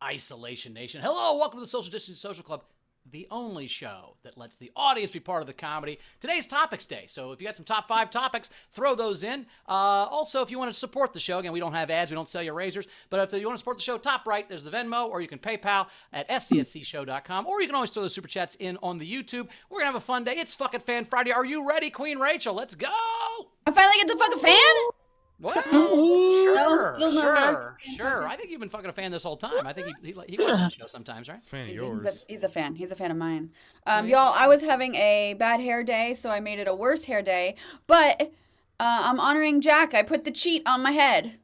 Isolation Nation. Hello, welcome to the Social Distance Social Club, the only show that lets the audience be part of the comedy. Today's Topics Day, so if you got some top 5 topics, throw those in. Also, if you want to support the show, again, we don't have ads, we don't sell you razors, but if you want to support the show, top right, there's the Venmo, or you can PayPal at sdscshow.com, or you can always throw the Super Chats in on the YouTube. We're going to have a fun day. It's fucking Fan Friday. Are you ready, Queen Rachel? Let's go! I finally get to fuck a fan? Well, No, still not. sure. I think you've been fucking a fan this whole time. I think he watches the show sometimes, right? It's a fan of yours. He's a fan. He's a fan of mine. Y'all, I was having a bad hair day, so I made it a worse hair day. But I'm honoring Jack. I put the cheat on my head.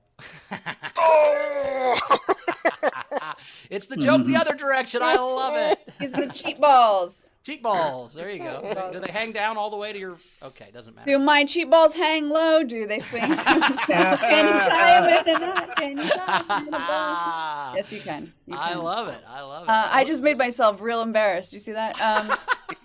It's the joke the other direction. I love it. He's the cheat balls. Cheek balls. There you go. Do they hang down all the way to your... Okay, doesn't matter. Do my cheat balls hang low? Do they swing? Can you tie them in a knot? Can you tie them in a ball? Yes, you can. I love it. I just made myself real embarrassed. You see that?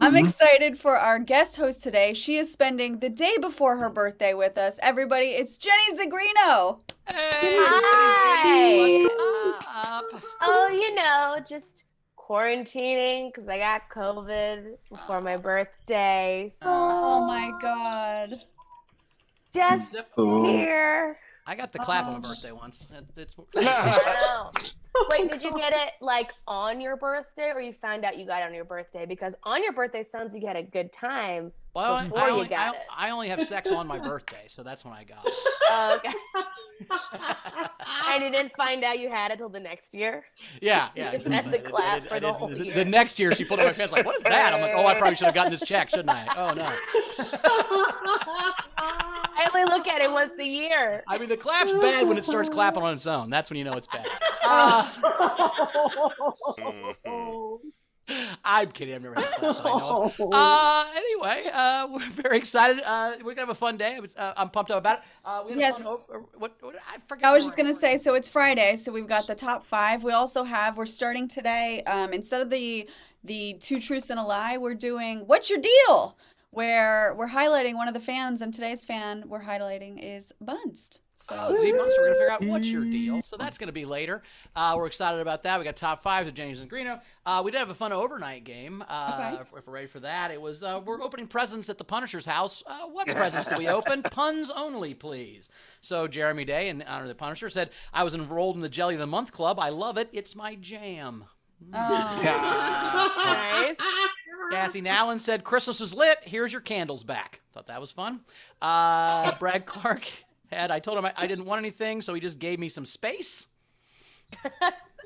I'm excited for our guest host today. She is spending the day before her birthday with us. Everybody, it's Jenny Zagrino. Hey! Hi! What's up? Oh, just quarantining because I got COVID before my birthday. So Oh my God. just here. I got the clap on my birthday once. Wow. Wait, did you get it like on your birthday, or you found out you got it on your birthday? Because on your birthday sounds like you had a good time before you got it. I only have sex on my birthday, so that's when I got it. Oh, okay. And you didn't find out you had it till the next year? Yeah. You just had the clap for the whole year. The next year, she pulled it in my pants like, what is that? I'm like, oh, I probably should have gotten this check, shouldn't I? Oh, no. I only look at it once a year. I mean, the clap's bad when it starts clapping on its own. That's when you know it's bad. I'm kidding. I've never had a clap, so I know. Anyway, we're very excited. We're going to have a fun day. I'm pumped up about it. We have a fun, what, I forget. I was just going to say, so it's Friday, so we've got the top 5. We also we're starting today, instead of the 2 truths and a lie, we're doing What's Your Deal? Where we're highlighting one of the fans, and today's fan we're highlighting is Bunst. So Z-Bunst, we're going to figure out what's your deal. So that's going to be later. We're excited about that. We got top 5 with Jenny Zagrino. We did have a fun overnight game. If we're ready for that. It was, we're opening presents at the Punisher's house. What presents do we open? Puns only, please. So Jeremy Day, in honor of the Punisher, said, I was enrolled in the Jelly of the Month Club. I love it. It's my jam. Nice. Cassie Nallen said, Christmas was lit. Here's your candles back. Thought that was fun. Brad Clark I told him I didn't want anything, so he just gave me some space.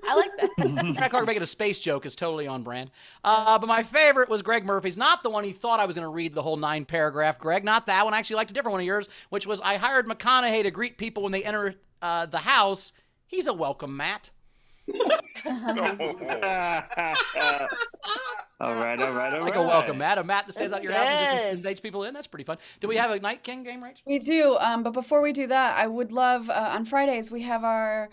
I like that. Brad Clark making a space joke is totally on brand. But my favorite was Greg Murphy's. Not the one he thought I was going to read the whole 9-paragraph, Greg. Not that one. I actually liked a different one of yours, which was I hired McConaughey to greet people when they enter the house. He's a welcome mat. All right. Like a welcome mat, a mat that stays out your house and just invites people in. That's pretty fun. Do we have a Night King game, Rach? we do, but before we do that, I would love, on Fridays, we have our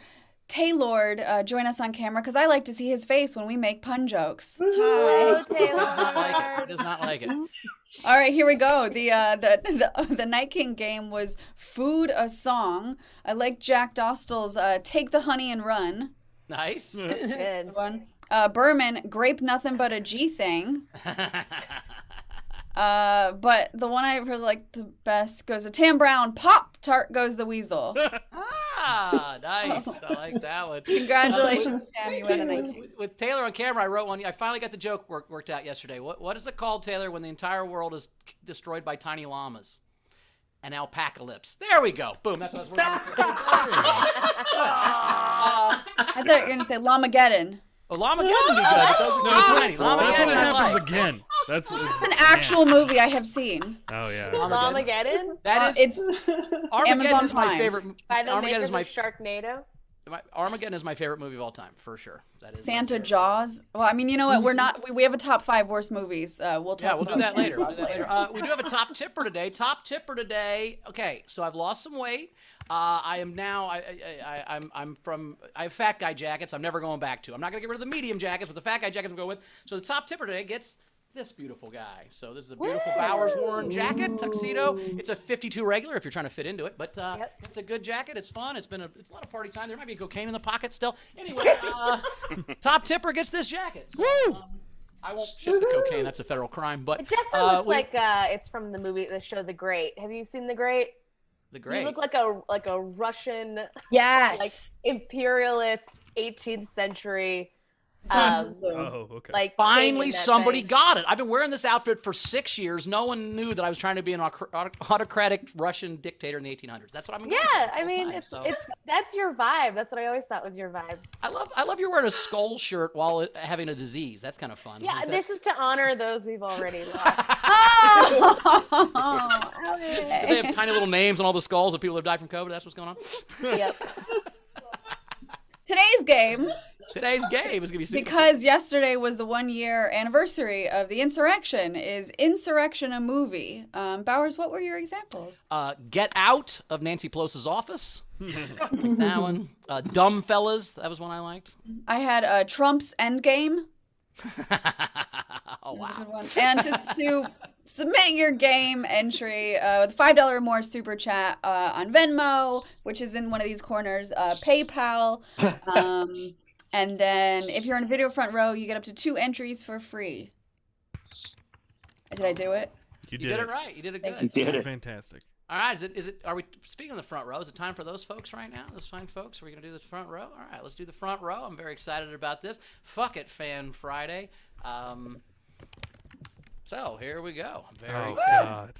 Taylord join us on camera, because I like to see his face when we make pun jokes. Hello, He Taylor. does not like it. He does not like it. All right, here we go. The Night King game was Food a Song. I like Jack Dostal's Take the Honey and Run. Nice. Good. One. Berman, Grape Nothing But a G Thing. But the one I really like the best goes to Tam Brown, Pop Tart Goes the Weasel. Nice. I like that one. Congratulations, Tam. You win a Night King. With Taylor on camera, I wrote one. I finally got the joke worked out yesterday. What is it called, Taylor, when the entire world is destroyed by tiny llamas? An alpacalypse. There we go. Boom. That's what I was working on. I thought you were going to say Lamageddon. Well, Llamageddon would be good, but those are tiny. That's when it Llamageddon I happens like. again. It's an actual movie I have seen. Oh yeah. Armageddon? That is It's Armageddon Amazon is my Prime. favorite. By the Armageddon makers is my of Sharknado? Armageddon is my favorite movie of all time, for sure. That is Santa Jaws. Well, I mean, you know what? We're not. We have a top 5 worst movies. We'll talk. Yeah, we'll do about that later. Santa Jaws We do have a top tipper today. Top tipper today. Okay, so I've lost some weight. I am now. I have fat guy jackets. I'm never going back to. I'm not gonna get rid of the medium jackets, but the fat guy jackets I'm going with. So the top tipper today gets this beautiful guy. So this is a beautiful Bowers worn jacket, tuxedo. It's a 52 regular if you're trying to fit into it, but it's a good jacket. It's fun. It's a lot of party time. There might be cocaine in the pocket still. Anyway, top tipper gets this jacket. So, Woo! I won't ship the cocaine. That's a federal crime. But it definitely looks like it's from the show The Great. Have you seen The Great? The Great. You look like a Russian, like imperialist 18th century. Okay. Like finally somebody got it. I've been wearing this outfit for 6 years. No one knew that I was trying to be an autocratic Russian dictator in the 1800s. That's what I'm. Yeah, I mean, it's that's your vibe. That's what I always thought was your vibe. I love you wearing a skull shirt while having a disease. That's kind of fun. Yeah, this is to honor those we've already lost. They have tiny little names on all the skulls of people that have died from COVID. That's what's going on. Yep. Today's game is gonna be super because yesterday was the 1-year anniversary of the insurrection. Is Insurrection a movie? Bowers, what were your examples? Get Out of Nancy Pelosi's office. That one. Dumb Fellas. That was one I liked. I had Trump's Endgame. Oh wow! Good one. And just to submit your game entry with $5 or more super chat on Venmo, which is in one of these corners, PayPal, and then if you're in video front row, you get up to 2 entries for free. Did I do it? You did it right. You did it good. You did it. Fantastic. All right, are we speaking of the front row? Is it time for those folks right now? Those fine folks? Are we going to do this front row? All right, let's do the front row. I'm very excited about this. Fuck it, Fan Friday. So here we go. Oh, God.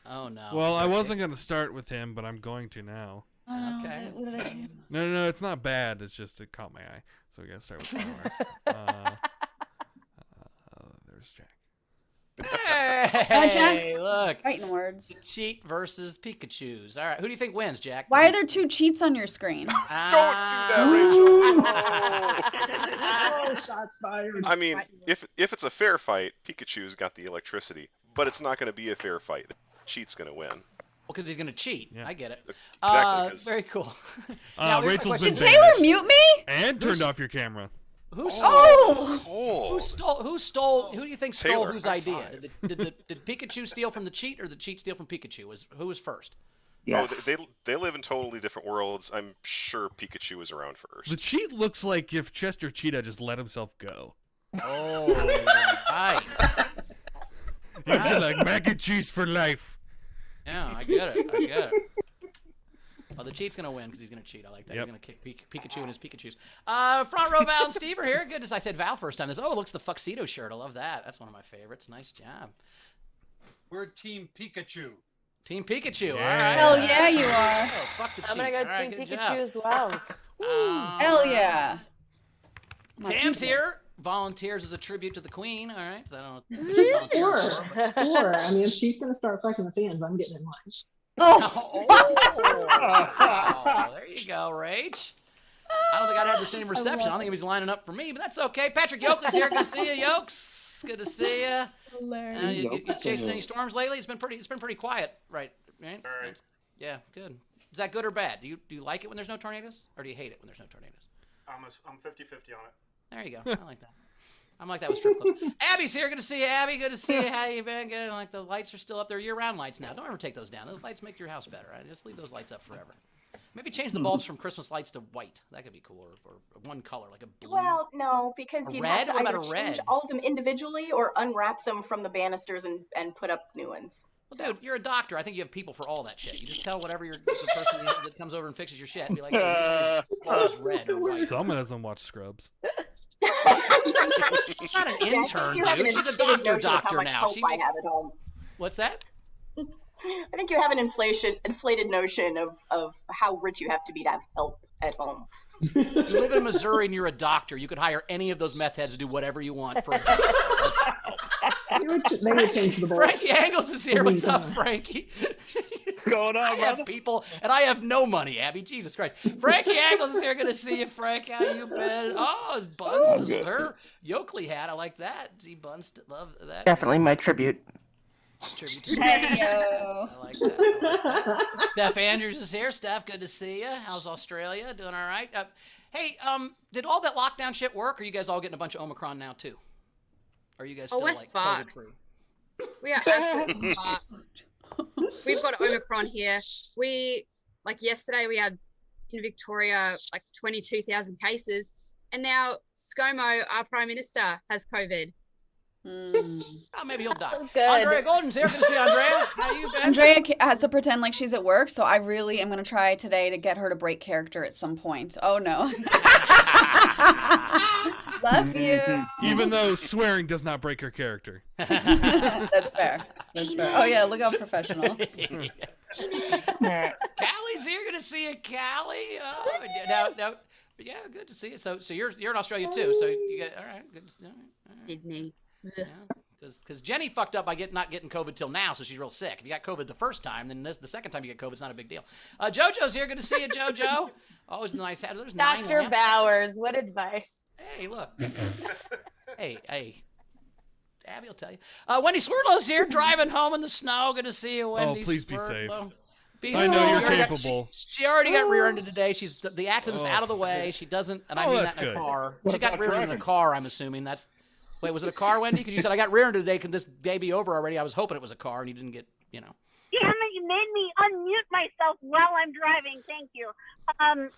Oh, no. Well, I wasn't going to start with him, but I'm going to now. Oh, Okay. What did I do? No, it's not bad. It's just it caught my eye. So we got to start with flowers. There's Jack. Hey, Jack. look. Fighting words. Cheat versus Pikachu's. All right, who do you think wins, Jack? Why are there 2 cheats on your screen? Don't do that, Rachel. Shots fired. I mean, if it's a fair fight, Pikachu's got the electricity, but it's not going to be a fair fight. Cheat's going to win. Well, because he's going to cheat. Yeah. I get it. Exactly. Very cool. Rachel's been Did Taylor banished. mute me? And turned off your camera. Who stole? Oh. Who stole? Who do you think stole Taylor, whose high idea? five. Did Pikachu steal from the cheat, or the cheat steal from Pikachu? Who was first? Yes. Oh, they live in totally different worlds. I'm sure Pikachu was around first. The cheat looks like if Chester Cheetah just let himself go. Oh, right. He's like mac and cheese for life. Yeah, I get it. Well, the cheat's gonna win because he's gonna cheat. I like that. Yep. He's gonna kick Pikachu and his Pikachu's. Front row, Val and Steve are here. Good as I said, Val first time. It looks the Fuxedo shirt. I love that. That's one of my favorites. Nice job. We're Team Pikachu. Team Pikachu. Yeah. All right. Hell yeah, you are. Oh, fuck the cheat. I'm gonna go All right, Team good Pikachu job. as well. Hell yeah. My Tam's people. here. Volunteers as a tribute to the Queen. All right. So I don't know. Sure. I mean, if she's going to start fucking the fans, I'm getting in line. Oh. There you go, Rach. I don't think I'd had the same reception. I don't think he was lining up for me, but that's okay. Patrick Yoakley's here. Good to see you, Yokes. Good to see you. You chasing any storms lately? It's been pretty quiet, right? All right. Yeah, good. Is that good or bad? Do you like it when there's no tornadoes, or do you hate it when there's no tornadoes? I'm 50-50 on it. There you go. I like that. I'm like that with strip clubs. Abby's here. Good to see you, Abby. Good to see you. How you been? Good. Like the lights are still up there. Year-round lights now. Don't ever take those down. Those lights make your house better. Right? Just leave those lights up forever. Maybe change the bulbs from Christmas lights to white. That could be cool, or one color, like a blue. Well, no, because A you'd red? have to What either about a change red? all of them individually or unwrap them from the banisters and put up new ones. Well, dude, you're a doctor. I think you have people for all that shit. You just tell whatever the person that comes over and fixes your shit. Be like, hey, red or white. Someone doesn't watch Scrubs. She's not an intern, you have an dude. She's a inflated notion of how doctor much now. hope I have at home. What's that? I think you have an inflated notion of how rich you have to be to have help at home. You live in Missouri and you're a doctor. You could hire any of those meth heads to do whatever you want. For They would change the balls. Frankie Angles is here. What's up, Frankie? What's going on, I have people, and I have no money, Abby. Jesus Christ. Frankie Angles is here. Good to see you, Frank. How you been? Oh, his buns to her Yoakley hat. I like that. See, buns. Love that. Definitely my tribute. Tribute to Hey, yo. I like that. Steph Andrews is here. Steph, good to see you. How's Australia? Doing all right? Hey, did all that lockdown shit work, or are you guys all getting a bunch of Omicron now, too? Or are you guys Oh, still we're like fucked. COVID-free? We are absolutely fucked. We've got Omicron here. Yesterday we had in Victoria like 22,000 cases, and now ScoMo, our Prime Minister, has COVID. Oh, maybe he'll die. Good. Andrea Golden's here. Good to see you, Andrea. How you been? Andrea has to pretend like she's at work, so I really am going to try today to get her to break character at some point. Oh, no. Love you. Even though swearing does not break her character. That's fair. That's fair. Oh, yeah, look how professional. Callie's here. Good to see you, Callie. Now, yeah, good to see you. So you're in Australia too. So you get all right. Good to see you. All right. Sydney. Yeah, because Jenny fucked up by not getting COVID till now, so she's real sick. If you got COVID the first time, then the second time you get COVID, it's not a big deal. JoJo's here. Good to see you, JoJo. Always nice. There's 9 Dr. left. Bowers, what advice? Hey, look. hey, Abby will tell you. Wendy Swirlow's here, driving home in the snow. Good to see you, Wendy. Oh, please be safe. I know you're capable. She already got rear-ended today. She's the accident's out of the way. She doesn't, and I mean that's that in a good. car. What She got about rear-ended in a driving? car. I'm assuming that's. Wait, was it a car, Wendy? Because you said I got rear-ended today. Can this day be over already? I was hoping it was a car, and you didn't get, Damn it, you made me unmute myself while I'm driving. Thank you. I am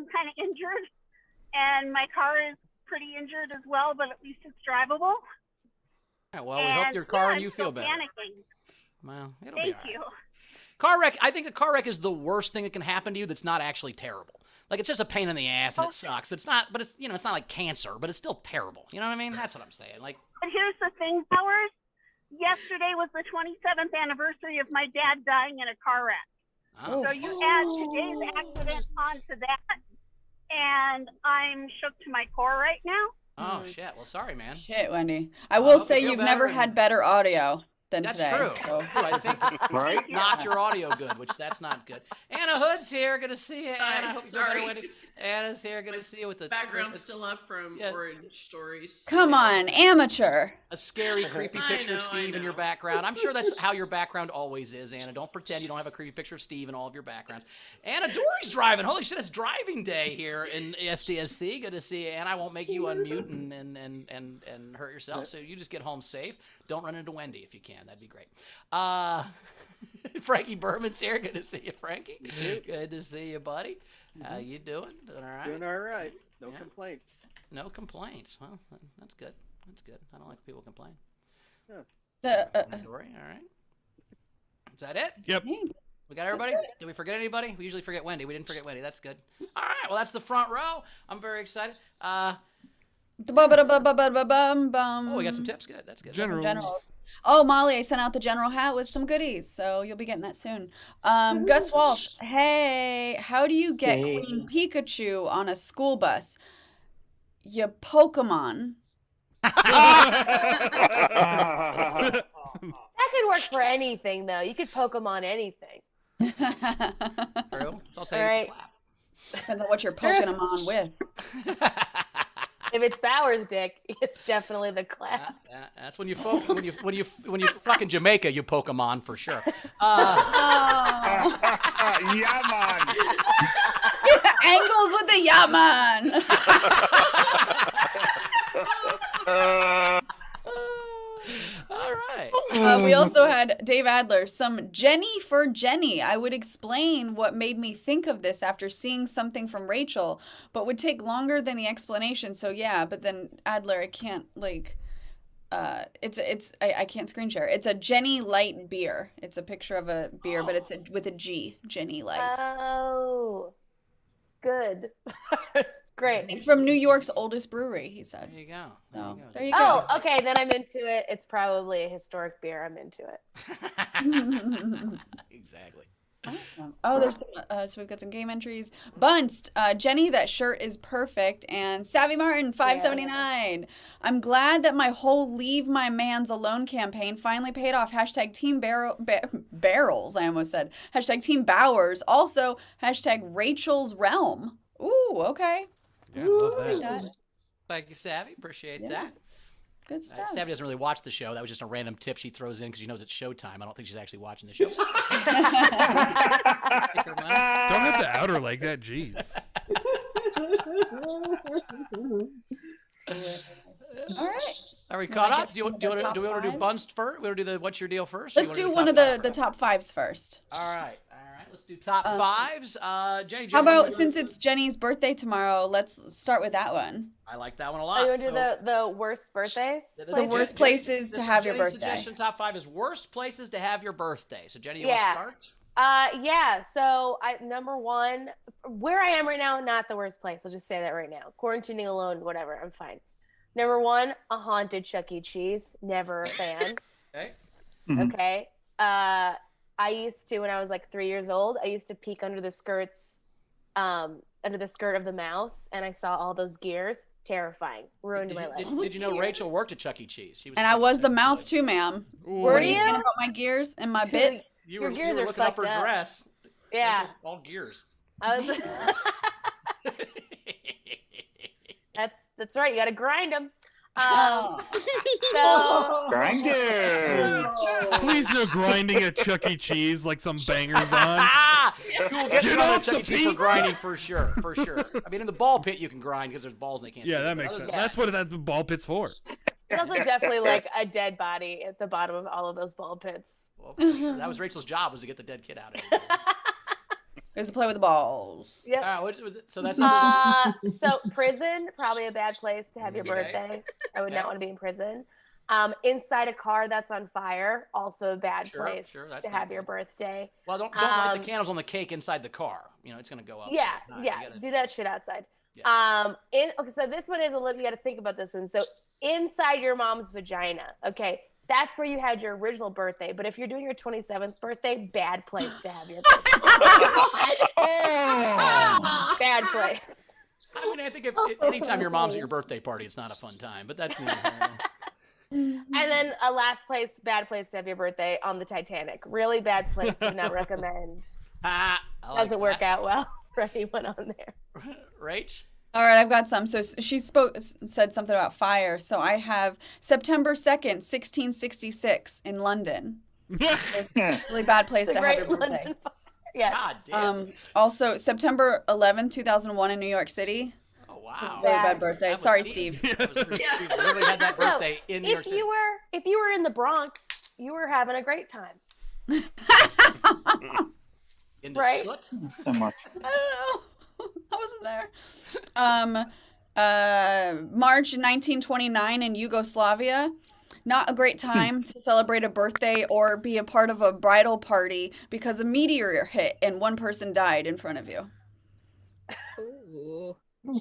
kind of injured, and my car is pretty injured as well, but at least it's drivable. All right, well, we hope your car and you feel better. Panicking. Well, it'll be Thank all right. you. Car wreck. I think a car wreck is the worst thing that can happen to you. That's not actually terrible. Like it's just a pain in the ass and it sucks. It's not, but it's it's not like cancer, but it's still terrible. You know what I mean? That's what I'm saying. Like, But here's the thing, Powers. Yesterday was the 27th anniversary of my dad dying in a car wreck. oh, So you add today's accident onto that, and I'm shook to my core right now. oh shit. Well, sorry, man. Shit, Wendy. I will hope say you feel you've never better had better audio than That's today. true. So. Ooh, I think Right? not your audio good, which that's not good. Anna Hood's here. Good to see you, Anna. Hope you feel better, sorry. Wendy. Anna's here. Good to see you with the Background's still up from Yeah. Orange Stories. Come on, amateur. a scary, creepy picture of Steve in your background. I'm sure that's how your background always is, Anna. Don't pretend you don't have a creepy picture of Steve in all of your backgrounds. Anna Dory's driving. Holy shit, it's driving day here in SDSC. Good to see you, Anna. I won't make you unmute and hurt yourself. So you just get home safe. Don't run into Wendy if you can. That'd be great. Frankie Berman's here. Good to see you, Frankie. Good to see you, buddy. How you doing? Doing all right? Doing all right. No Yeah. complaints. No complaints. Well, that's good. That's good. I don't like people complain. The, Dory, all right. Is that it? Yep. We got everybody? Did we forget anybody? We usually forget Wendy. We didn't forget Wendy. That's good. All right. Well, that's the front row. I'm very excited. Oh, we got some tips. Good. That's good. Generals. Oh, Molly, I sent out the general hat with some goodies, so you'll be getting that soon. Gus Walsh, hey, how do you get Queen Pikachu on a school bus? You Pokemon. That could work for anything, though. You could Pokemon anything. True. It's also All right. Depends on what you're poking them on with. If it's Bowers' dick, it's definitely the clap. That's when you when you fucking Jamaica, you Pokemon for sure. Yeah, man. Angles with the Yaman. All right. We also had Dave Adler, some Jenny for Jenny. I would explain what made me think of this after seeing something from Rachel, but would take longer than the explanation. So yeah, but then Adler, I can't I can't screen share. It's a Jenny Light beer. It's a picture of a beer, but it's with a G, Jenny Light. Oh, good. Great. It's from New York's oldest brewery, he said. There you go. So, there you go. Oh, okay. Then I'm into it. It's probably a historic beer. I'm into it. Exactly. Awesome. Oh, there's some, so we've got some game entries. Bunst, Jenny, that shirt is perfect. And Savvy Martin, 579. I'm glad that my whole Leave My Mans Alone campaign finally paid off. Hashtag Team Barrels, I almost said. Hashtag Team Bowers. Also, hashtag Rachel's Realm. Ooh, okay. Yeah, love Like that. that. Thank you, Savvy. Appreciate Yeah. that. Good stuff. Savvy doesn't really watch the show. That was just a random tip she throws in because she knows it's showtime. I don't think she's actually watching the show. Don't have to out her like that. Jeez. All right. Are we Wanna caught get up? Do you some want of the to top do fives? Bunst first? We want to do the what's your deal first? Or Let's you do wanna one of top the five? top fives first. All right. Let's do top fives. Jenny, How you wanna about do- since it's Jenny's birthday tomorrow, let's start with that one. I like that one a Are lot. you gonna do So- the worst birthdays? That is The a worst Jenny- places this to is have your Jenny's birthday. suggestion top 5 is worst places to have your birthday. So Jenny, you Yeah. want to start? Yeah. So number one, where I am right now, not the worst place. I'll just say that right now. Quarantining alone, whatever. I'm fine. Number one, a haunted Chuck E. Cheese. Never a fan. Okay. Okay. I used to, when I was like 3 years old, I used to peek under the skirts, under the skirt of the mouse, and I saw all those gears. Terrifying. Ruined my life. Did you know Rachel worked at Chuck E. Cheese? She And I was the mouse too, ma'am. Were What are you you? saying about my gears and my bits? Your gears you were are looking up her fucked up. dress. Yeah. Rachel's all gears. I was. That's right. You got to grind them. So Grinder. Please no grinding at Chuck E. Cheese like some bangers on. You will get Get some at off Chuck the E. Cheese for pizza. grinding for sure. I mean, in the ball pit you can grind because there's balls and they can't see. Yeah, it, that but makes other sense. than That's what the ball pit's for. there's also definitely like a dead body at the bottom of all of those ball pits. Well, for sure. That was Rachel's job, was to get the dead kid out of it. It was to play with the balls. Yep. All right, so that's So prison, probably a bad place to have your Okay. birthday. I would Okay. not want to be in prison. Inside a car that's on fire, also a bad Sure, place that's to not have your good. birthday. Well, don't light the candles on the cake inside the car. You know, it's gonna go up. Yeah, No, you yeah. gotta- Do that shit outside. Okay, so this one is a little. You got to think about this one. So inside your mom's vagina. Okay, that's where you had your original birthday. But if you're doing your 27th birthday, bad place to have your birthday. Bad place. I mean, I think if anytime your mom's at your birthday party, it's not a fun time. But that's neither here nor there. And then a last place, bad place to have your birthday on the Titanic. Really bad place. Would not recommend. I like Doesn't work that. out well for anyone on there. Right? All right, I've got some. So she said something about fire. So I have September 2nd, 1666 in London. Really bad place It's a to have your great birthday. London fire. Yeah. God damn. Also, September 11th, 2001 in New York City. Oh It's a wow. really Bad. bad birthday. That was Sorry, Steve. Steve. That was for Steve. He literally had that birthday in New York If City. you were in the Bronx, you were having a great time. Into right? soot? So much. I don't know. I wasn't there. March 1929 in Yugoslavia. Not a great time to celebrate a birthday or be a part of a bridal party because a meteor hit and one person died in front of you. Ooh.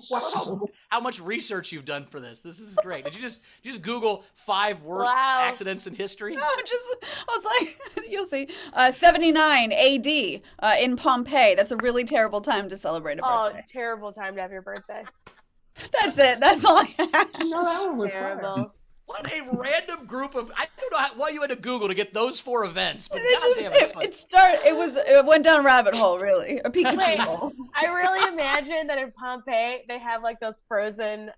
Wow. How much research you've done for this? This is great. Did you just Google 5 worst Wow. accidents in history? No, I was like, you'll see. 79 AD in Pompeii. That's a really terrible time to celebrate a Oh, birthday. terrible time to have your birthday. That's it. That's all I have. No, that one was Terrible. fire. What a random group of I don't know what you had to Google to get those 4 events, but It, goddamn it's fun. it went down a rabbit hole, really. A Pikachu Wait. hole. I really imagine that in Pompeii they have like those frozen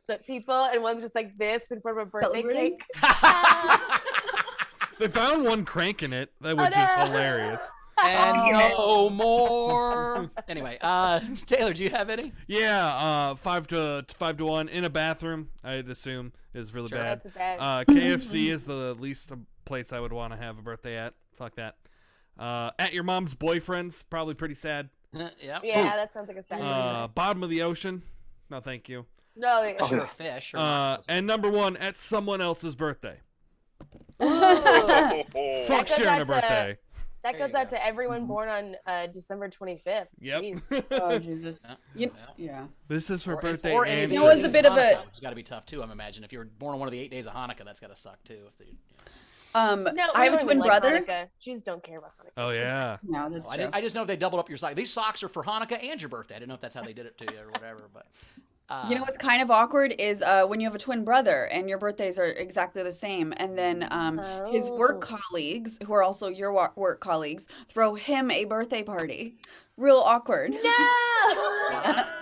soot people, and one's just like this in front of a birthday Celebrating? cake. They found one crank in it, which is no. hilarious. And no more. Anyway, Taylor, do you have any? Yeah, 5 to 1 in a bathroom. I'd assume is really Sure. bad. That's bad. KFC is the least place I would want to have a birthday at. Fuck that. At your mom's boyfriend's probably pretty sad. Yep. Yeah, that sounds like a sad birthday. Bottom of the ocean. No, thank you. No, yeah. Sure, fish. Or And number 1 at someone else's birthday. Oh, Fuck goes sharing out a birthday. That There goes you out to everyone born on December 25th. Yep. Jeez. Oh, Jesus. Yeah. Yeah. This is for birthday or and any You know, it was a days bit of a- Hanukkah, which has got to be tough too. I'm imagining if you were born on one of the 8 days of Hanukkah, that's got to suck too. If they, No, I have a we don't twin even brother. Like Hanukkah. Jews don't care about Hanukkah. Oh yeah. No, that's true. I just know they doubled up your socks. These socks are for Hanukkah and your birthday. I didn't know if that's how they did it to you or whatever. But You know what's kind of awkward is when you have a twin brother and your birthdays are exactly the same, and then his work colleagues, who are also your work colleagues, throw him a birthday party. Real awkward. No!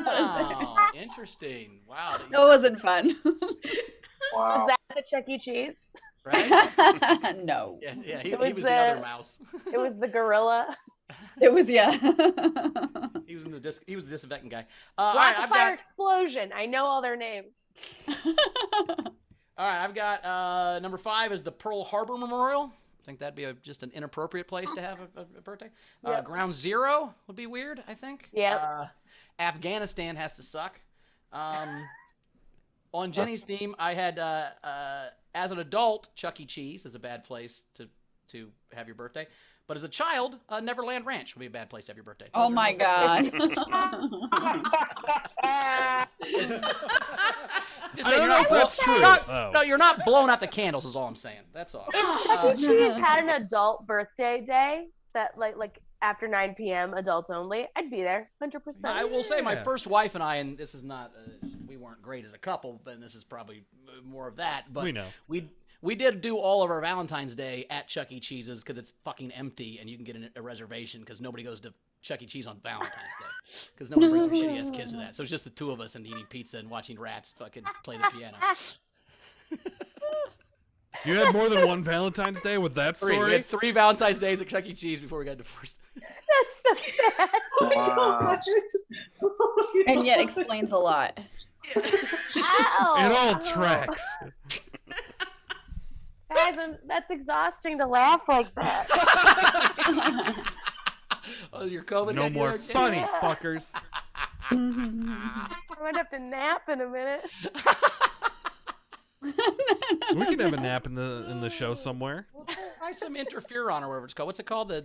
Wow, interesting. Wow. That wasn't fun. Was that the Chuck E. Cheese? Right? No. Yeah, he It was was the other the- mouse. It was the gorilla. It was, yeah. He was the disinfectant guy. All right, Rocket I've fire got explosion. I know all their names. All right, I've got number 5 is the Pearl Harbor Memorial. I think that'd be just an inappropriate place to have a birthday. Yep. Ground Zero would be weird, I think. Yep. Afghanistan has to suck. On Jenny's theme, I had, as an adult, Chuck E. Cheese is a bad place to have your birthday. But as a child, Neverland Ranch would be a bad place to have your birthday. Oh my God. I don't know if that's true. No, you're not blowing out the candles is all I'm saying. That's all. If Chuck E. Cheese had an adult birthday day that like after 9 p.m. adults only, I'd be there 100%. I will say my first wife and I, and this is not, we weren't great as a couple, but this is probably more of that. But we know. We did do all of our Valentine's Day at Chuck E. Cheese's because it's fucking empty and you can get a reservation because nobody goes to Chuck E. Cheese on Valentine's Day because no one brings their shitty ass kids to that. So it's just the two of us and eating pizza and watching rats fucking play the piano. You had more than one Valentine's Day with that story? We had 3 Valentine's Days at Chuck E. Cheese before we got divorced. That's so sad. Wow. And yet explains a lot. Ow. It all tracks. Guys, that's exhausting to laugh like that. Oh, your COVID. No more funny fuckers. I'm gonna have to nap in a minute. We can have a nap in the show somewhere. Try some interferon or whatever it's called. What's it called? The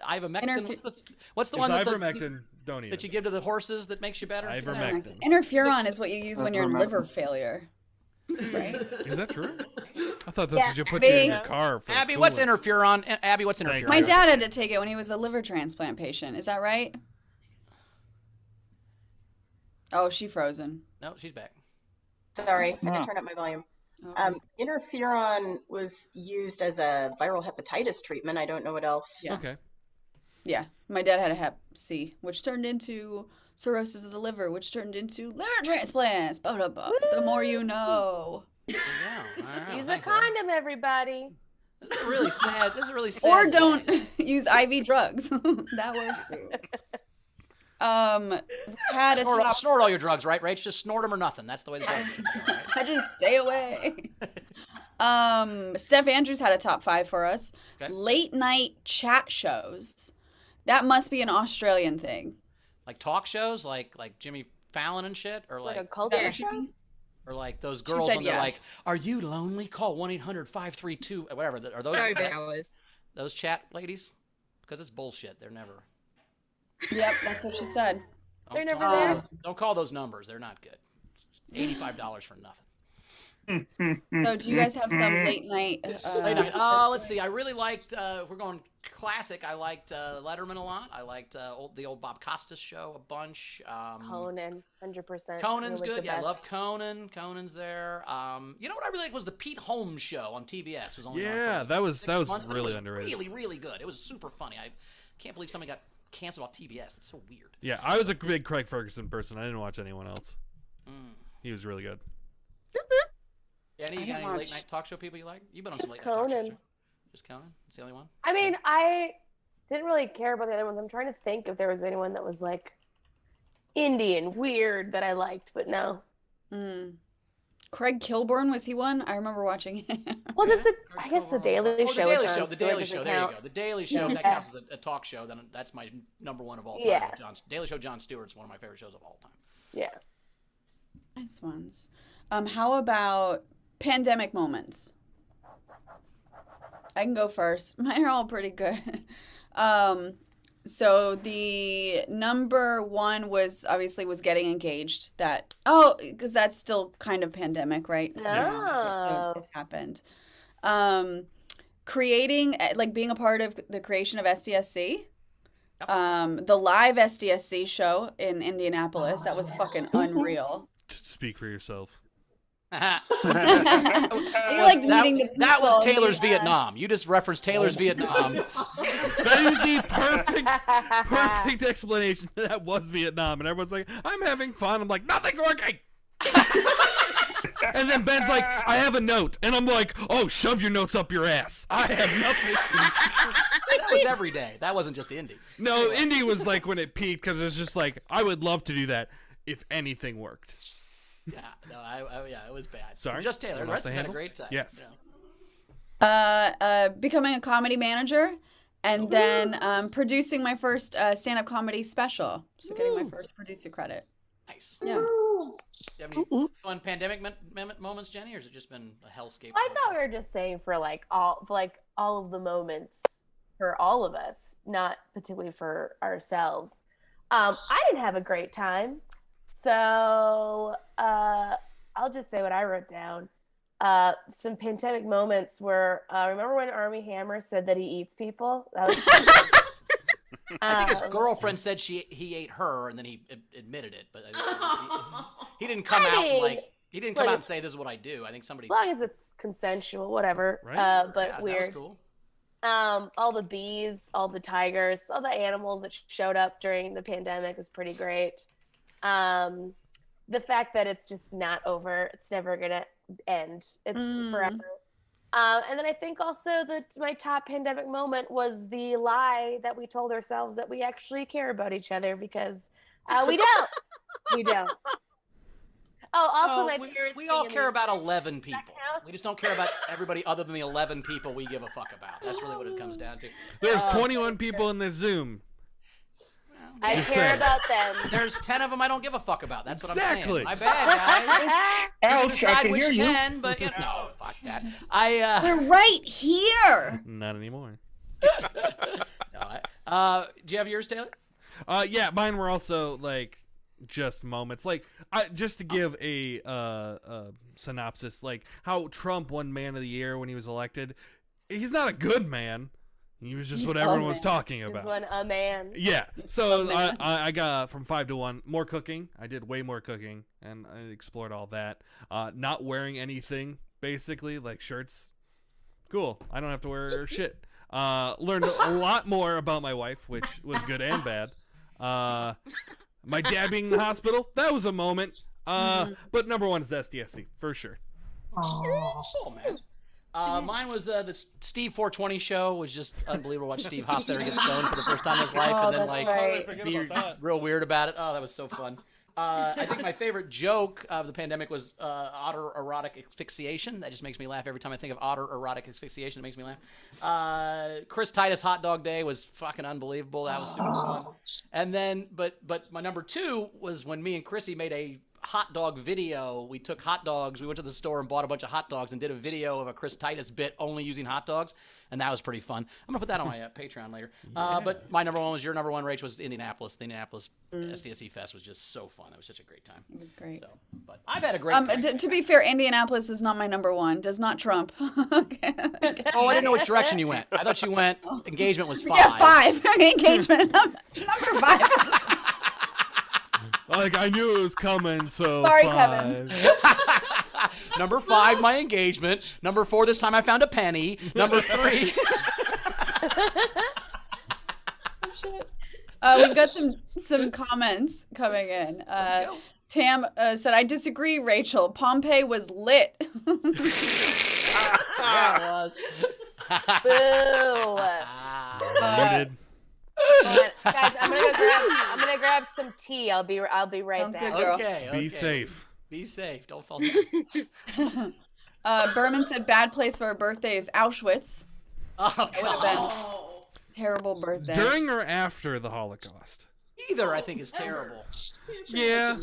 ivermectin. What's the It's one ivermectin. Don't eat that you give to the horses that makes you better? Ivermectin. Interferon is what you use when you're in liver failure. Right? Is that true? I thought this was you put you in your car. For Abby, what's coolest. interferon? Abby, what's interferon? My dad had to take it when he was a liver transplant patient. Is that right? Oh, she frozen. No, she's back. Sorry, I had to turn up my volume. Interferon was used as a viral hepatitis treatment. I don't know what else. Yeah. Okay. Yeah, my dad had a Hep C, which turned into cirrhosis of the liver, which turned into liver transplants. The more you know. Yeah. All right, Use a condom, everybody. This is really sad. This is really sad. Or don't use IV drugs. That works too. Had a snort all your drugs, right, Rach? Just snort them or nothing. That's the way the drugs should go, right? I just stay away. Steph Andrews had a top 5 for us. Okay. Late night chat shows. That must be an Australian thing. Like talk shows, like Jimmy Fallon and shit, or Like like a culture show? or like those girls said when they're yes. like, "Are you lonely? Call 1-800-532 whatever." Are those hours. those chat ladies? Because it's bullshit. They're never. Yep, that's what she said. They're never don't there. Don't call those numbers. They're not good. $85 for nothing. So do you guys have some late night? Late night. Let's see. I really liked. If we're going classic, I liked Letterman a lot. I liked the old Bob Costas show a bunch. Conan, 100%. Conan's Really good. the Yeah, I best. love Conan. Conan's there. You know what I really liked was the Pete Holmes show on TBS. It was only on Yeah, for that was 6 months, but really it was underrated. Really, really good. It was super funny. I can't believe something got canceled off TBS. That's so weird. Yeah, I was a big Craig Ferguson person. I didn't watch anyone else. He was really good. Yeah, you got any late night talk show people you like? You've been on some Just late night talk shows. Conan. Right? Just Conan? It's the only one? I mean, I didn't really care about the other ones. I'm trying to think if there was anyone that was like Indian, weird that I liked, but no. Craig Kilborn, was he one? I remember watching him. Well, just I guess the Daily Show. The Daily with Show. Jon The Stewart Daily doesn't Show. There you count. go. The Daily Show. That counts as a talk show. Then that's my number one of all time. Yeah. Daily Show. Jon Stewart's one of my favorite shows of all time. Yeah. Nice ones. How about pandemic moments? I can go first. Mine are all pretty good. So the number one was obviously getting engaged. Because that's still kind of pandemic, right? Oh. It happened. Creating, like being a part of the creation of SDSC. The live SDSC show in Indianapolis. That was fucking unreal. Just speak for yourself. That was Taylor's Vietnam. You just referenced Taylor's Vietnam. That is the perfect explanation. That was Vietnam, and everyone's like, "I'm having fun." I'm like, "Nothing's working." And then Ben's like, "I have a note," and I'm like, "Oh, shove your notes up your ass. I have nothing." That was every day. That wasn't just Indy. No, Indy was like when it peaked because it's just like I would love to do that if anything worked. Yeah, no, yeah, it was bad. Sorry? Just Taylor. Went The off rest the of us had a handle? great time. Yes. Becoming a comedy manager, and then producing my first stand-up comedy special. So getting my first producer credit. Nice. Yeah. Do you have any fun pandemic moments, Jenny, or has it just been a hellscape? I thought we were just saying for all of the moments for all of us, not particularly for ourselves. I didn't have a great time, so I'll just say what I wrote down. Some pandemic moments were remember when Armie Hammer said that he eats people? That was I think his girlfriend said he ate her, and then he admitted it. But he didn't come out and he didn't come out and say this is what I do. I think somebody. As long as it's consensual, whatever. Right? But Yeah, weird. That was cool. All the bees, all the tigers, all the animals that showed up during the pandemic was pretty great. The fact that it's just not over, it's never gonna end. It's forever. And then I think also that my top pandemic moment was the lie that we told ourselves that we actually care about each other, because we don't. We don't. Oh, also my parents. We all care about 11 people. We just don't care about everybody other than the 11 people we give a fuck about. That's really what it comes down to. There's 21 people in this Zoom. I Just care saying. about them. There's 10 of them I don't give a fuck about. That's what I'm Exactly. saying. My bad, guys. Ouch, Decide I can which hear you. 10, but no, fuck that. We're right here. Not anymore. Do you have yours, Taylor? Yeah, mine were also like just moments. Like, just to give a synopsis, like how Trump won Man of the Year when he was elected. He's not a good man. He was just what everyone was talking about. Just one a man. Yeah. So I got from 5 to 1 more cooking. I did way more cooking, and I explored all that. Not wearing anything, basically, like shirts. Cool. I don't have to wear shit. Learned a lot more about my wife, which was good and bad. My dad being in the hospital, that was a moment. But number one is SDSC, for sure. Oh, man. Mine was the Steve 420 show. Was just unbelievable. Watch Steve Hofstetter get stoned for the first time in his life, and then be real weird about it. Oh, that was so fun. I think my favorite joke of the pandemic was autoerotic asphyxiation. That just makes me laugh every time I think of autoerotic asphyxiation. It makes me laugh. Chris Titus Hot Dog Day was fucking unbelievable. That was super fun. And then, but my number 2 was when me and Chrissy made a hot dog video. We took hot dogs. We went to the store and bought a bunch of hot dogs and did a video of a Chris Titus bit only using hot dogs, and that was pretty fun. I'm gonna put that on my Patreon later. But my number 1 was your number 1, Rach, was Indianapolis. The Indianapolis SDSC Fest was just so fun. It was such a great time. It was great. So, but I've had a great time. To be fair, Indianapolis is not my number 1. Does not trump. Okay. Oh, I didn't know which direction you went. I thought you went engagement was 5. Yeah, 5. Engagement. Number 5. Like, I knew it was coming, so Sorry, 5. Kevin. Number 5, my engagement. Number 4, this time I found a penny. Number 3. We've got some comments coming in. Tam said, I disagree, Rachel. Pompeii was lit. Yeah, it was. Boo. Muted. Guys, I'm gonna grab some tea. I'll be right Sounds back. good, girl. Okay. Be safe. Be safe. Don't fall down. Berman said, bad place for a birthday is Auschwitz. Oh, That would have been terrible birthday. During or after the Holocaust? Either, I think, is terrible. Yeah,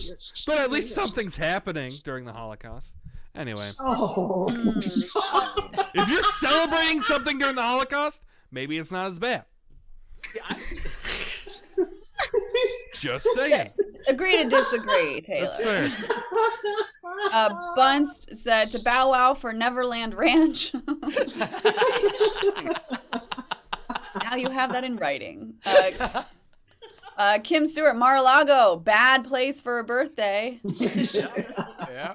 but at least something's happening during the Holocaust. Anyway. Oh. If you're celebrating something during the Holocaust, maybe it's not as bad. Just saying. Agree to disagree, Taylor. That's fair. Bunce said to bow wow for Neverland Ranch. Now you have that in writing. Kim Stewart, Mar-a-Lago, bad place for a birthday. Yeah.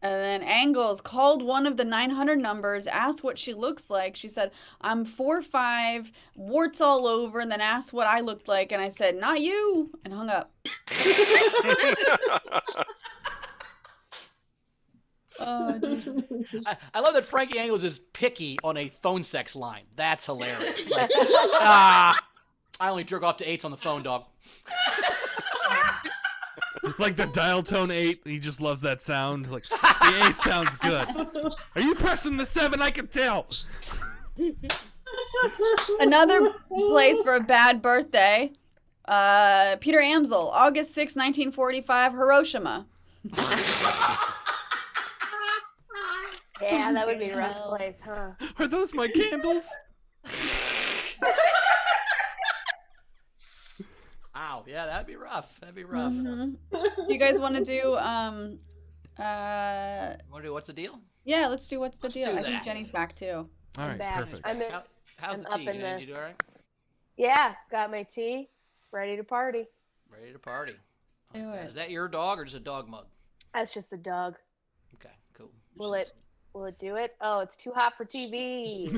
And then Angles called one of the 900 numbers, asked what she looks like. She said, I'm 4'5", warts all over, and then asked what I looked like. And I said, not you, and hung up. Oh, Jesus. I love that Frankie Angles is picky on a phone sex line. That's hilarious. Like, I only jerk off to 8s on the phone, dog. Like the dial tone 8, he just loves that sound. Like the 8 sounds good. Are you pressing the 7? I can tell. Another place for a bad birthday. Peter Amsel, August 6, 1945, Hiroshima. Yeah, that would be a rough place, huh? Are those my candles? Wow, yeah, that'd be rough. That'd be rough. Do you guys want to do Want to do what's the deal? Yeah, let's do what's the Let's deal. do I think that. Jenny's back too. All right, back. perfect. How's I'm the up tea? in Jenny? the- You do all right? Yeah, got my tea, ready to party. Ready to party. Do it. Is that your dog or just a dog mug? That's just a dog. Okay, cool. Will it do it? Oh, it's too hot for TV.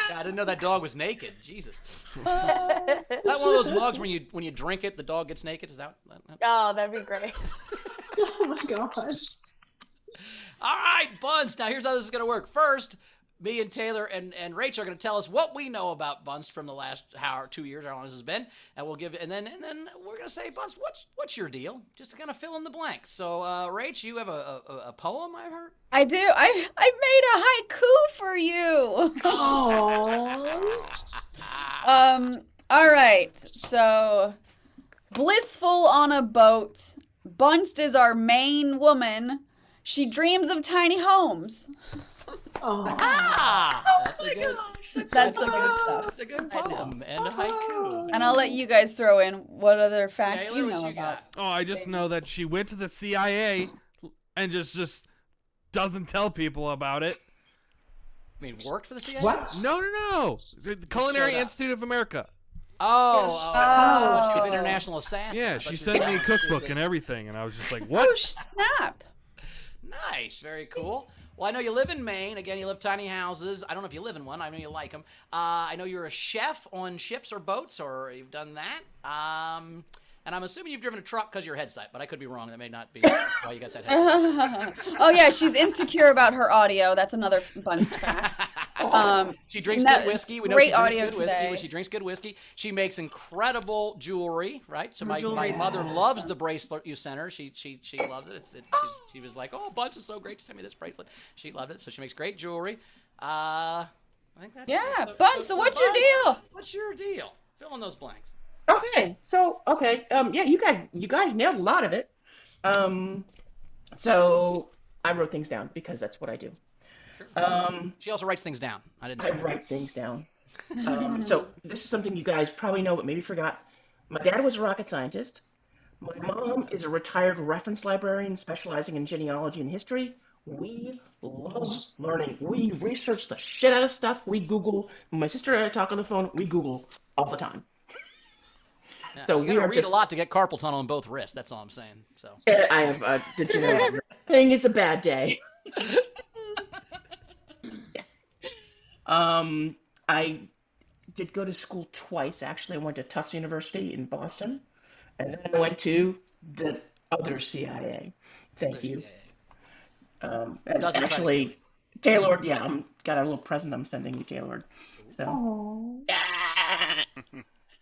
Yeah, I didn't know that dog was naked. Jesus. Is that one of those mugs when you drink it, the dog gets naked? Is that? Oh, that'd be great. Oh my gosh. All right, Bunst. Now here's how this is gonna work. First, me and Taylor and Rachel are gonna tell us what we know about Bunst from the last 2 years, how long this has been, and we'll give it. And then we're gonna say, Bunst, what's your deal? Just to kind of fill in the blanks. So, Rach, you have a poem I've heard. I do. I made a haiku for you. All right. So, blissful on a boat. Bunst is our main woman. She dreams of tiny homes. That's a good. That's some good stuff. That's a good poem and a haiku. And I'll let you guys throw in what other facts Taylor, you what know you about. Oh, I just know that she went to the CIA and just doesn't tell people about it. I mean, worked for the CIA? What? No. The Culinary shut up. Institute of America. Oh, she was an international assassin. Yeah, I she thought sent me a was- cookbook and everything, and I was just like, what? Oh, snap. Nice, very cool. Well, I know you live in Maine. Again, you live tiny houses. I don't know if you live in one. I know you like them. I know you're a chef on ships or boats, or you've done that. And I'm assuming you've driven a truck because of your headset, but I could be wrong. That may not be why you got that headset. Oh, yeah, she's insecure about her audio. That's another Bunst fact. She drinks good whiskey. We know great she drinks audio good whiskey. today. When she drinks good whiskey, she makes incredible jewelry, right? So my jewelry's mother nice. loves the bracelet you sent her. She loves it. She was like, "Oh, Bunch is so great to send me this bracelet." She loved it. So she makes great jewelry. I think that's Yeah, it. Bunst, so what's your deal? What's your deal? Fill in those blanks. Okay, yeah, you guys nailed a lot of it. So I wrote things down because that's what I do. Sure. She also writes things down. I didn't say that. write things down. So this is something you guys probably know but maybe forgot. My dad was a rocket scientist. My mom is a retired reference librarian specializing in genealogy and history. We love learning. We research the shit out of stuff. We Google. When my sister and I talk on the phone, we Google all the time. Yeah, So you we gotta are read just. a lot to get carpal tunnel in both wrists. That's all I'm saying. So. I have. Did you know? Thing is a bad day. I did go to school twice. Actually, I went to Tufts University in Boston, and then I went to the other CIA. Thank you. And Doesn't actually, Taylor, yeah, got a little present I'm sending you, Taylor. So,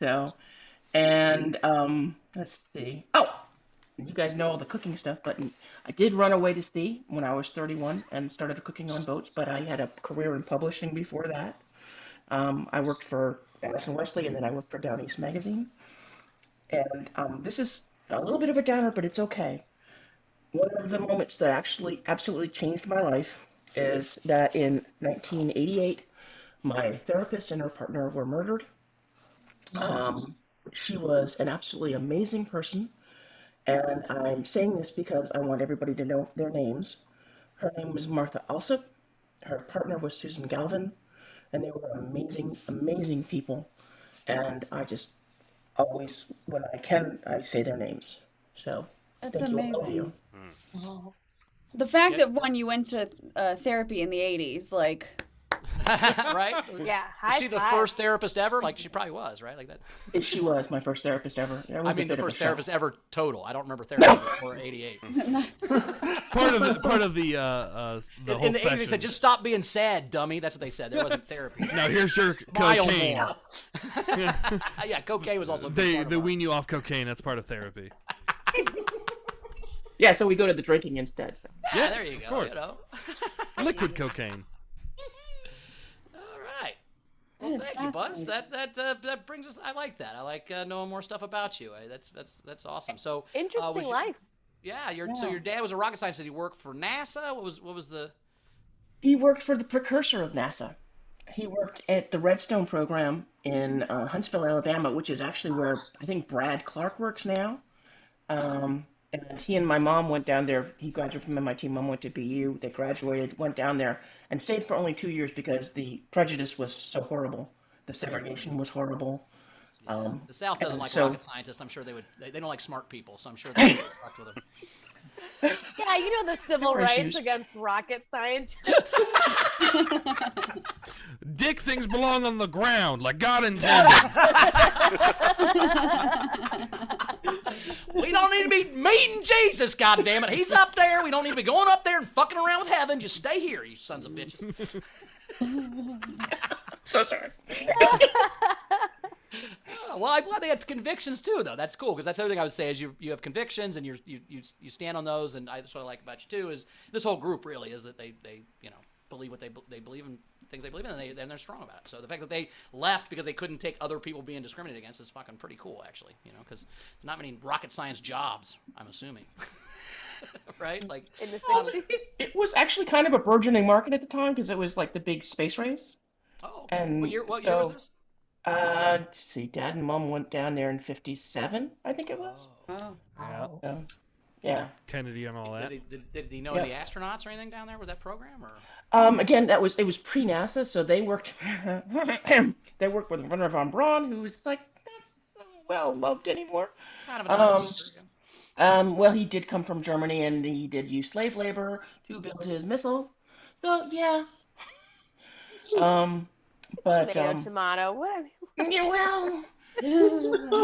so, and let's see. Oh, you guys know all the cooking stuff, but I did run away to sea when I was 31 and started cooking on boats. But I had a career in publishing before that. I worked for Addison Wesley, and then I worked for Down East Magazine. And this is a little bit of a downer, but it's okay. One of the moments that actually absolutely changed my life is that in 1988, my therapist and her partner were murdered. She was an absolutely amazing person, and I'm saying this because I want everybody to know their names. Her name was Martha Alsop. Her partner was Susan Galvin, and they were amazing, amazing people. And I just always, when I can, I say their names. So That's thank you, all of amazing. you. The fact that one, you went to therapy in the 80s, like, Right? Yeah, Was she the first therapist ever? Like she probably was, right? Like that. She was my first therapist ever. It was I a mean, the bit of a first shock. therapist ever total. I don't remember therapy before '88. Part of the whole In the '80s, session. they said, "Just stop being sad, dummy." That's what they said. There wasn't therapy. Now here's your Smile cocaine. more. Yeah, cocaine was also. a big They part of they our- wean you off cocaine. That's part of therapy. Yeah, so we go to the drinking instead. So. Yeah, Yes, there you of go. course. You know. Liquid cocaine. All right. That Well, is thank you, Buzz. fascinating. That brings us. I like that. I like knowing more stuff about you. That's awesome. So Interesting life. Yeah, so your dad was a rocket scientist. Did he work for NASA? What was the? He worked for the precursor of NASA. He worked at the Redstone program in Huntsville, Alabama, which is actually where I think Brad Clark works now. And he and my mom went down there. He graduated from MIT. Mom went to BU. They graduated, went down there, and stayed for only 2 years because the prejudice was so horrible. The segregation was horrible. The South doesn't like so- rocket scientists. I'm sure they would. They don't like smart people, so I'm sure they would fuck with them. Yeah, you know the civil Different rights issues. against rocket scientists. Dick things belong on the ground like God intended. We don't need to be meeting Jesus, goddammit. He's up there. We don't need to be going up there and fucking around with heaven. Just stay here, you sons of bitches. So sorry. Oh, well, I'm glad they had convictions too, though. That's cool because that's the other thing I would say is you have convictions and you stand on those. And that's what I like about you too is this whole group really is that they believe what they believe in things they believe in and they're strong about it. So the fact that they left because they couldn't take other people being discriminated against is fucking pretty cool actually. Because not many rocket science jobs, I'm assuming. Right? Like in the 60s. It was actually kind of a burgeoning market at the time because it was like the big space race. Oh, okay. And What year was so- this? Let's see, Dad and Mom went down there in '57, I think it was. Oh. Yeah. So, yeah. Kennedy and all that. Did he know Yeah. any astronauts or anything down there with that program or? Again, it was pre-NASA, so they worked. They worked with Wernher von Braun, who was like not so well loved anymore. Kind of a Nazi. Well, he did come from Germany, and he did use slave labor to build his missiles. So yeah. But Tomato. What? yeah, well,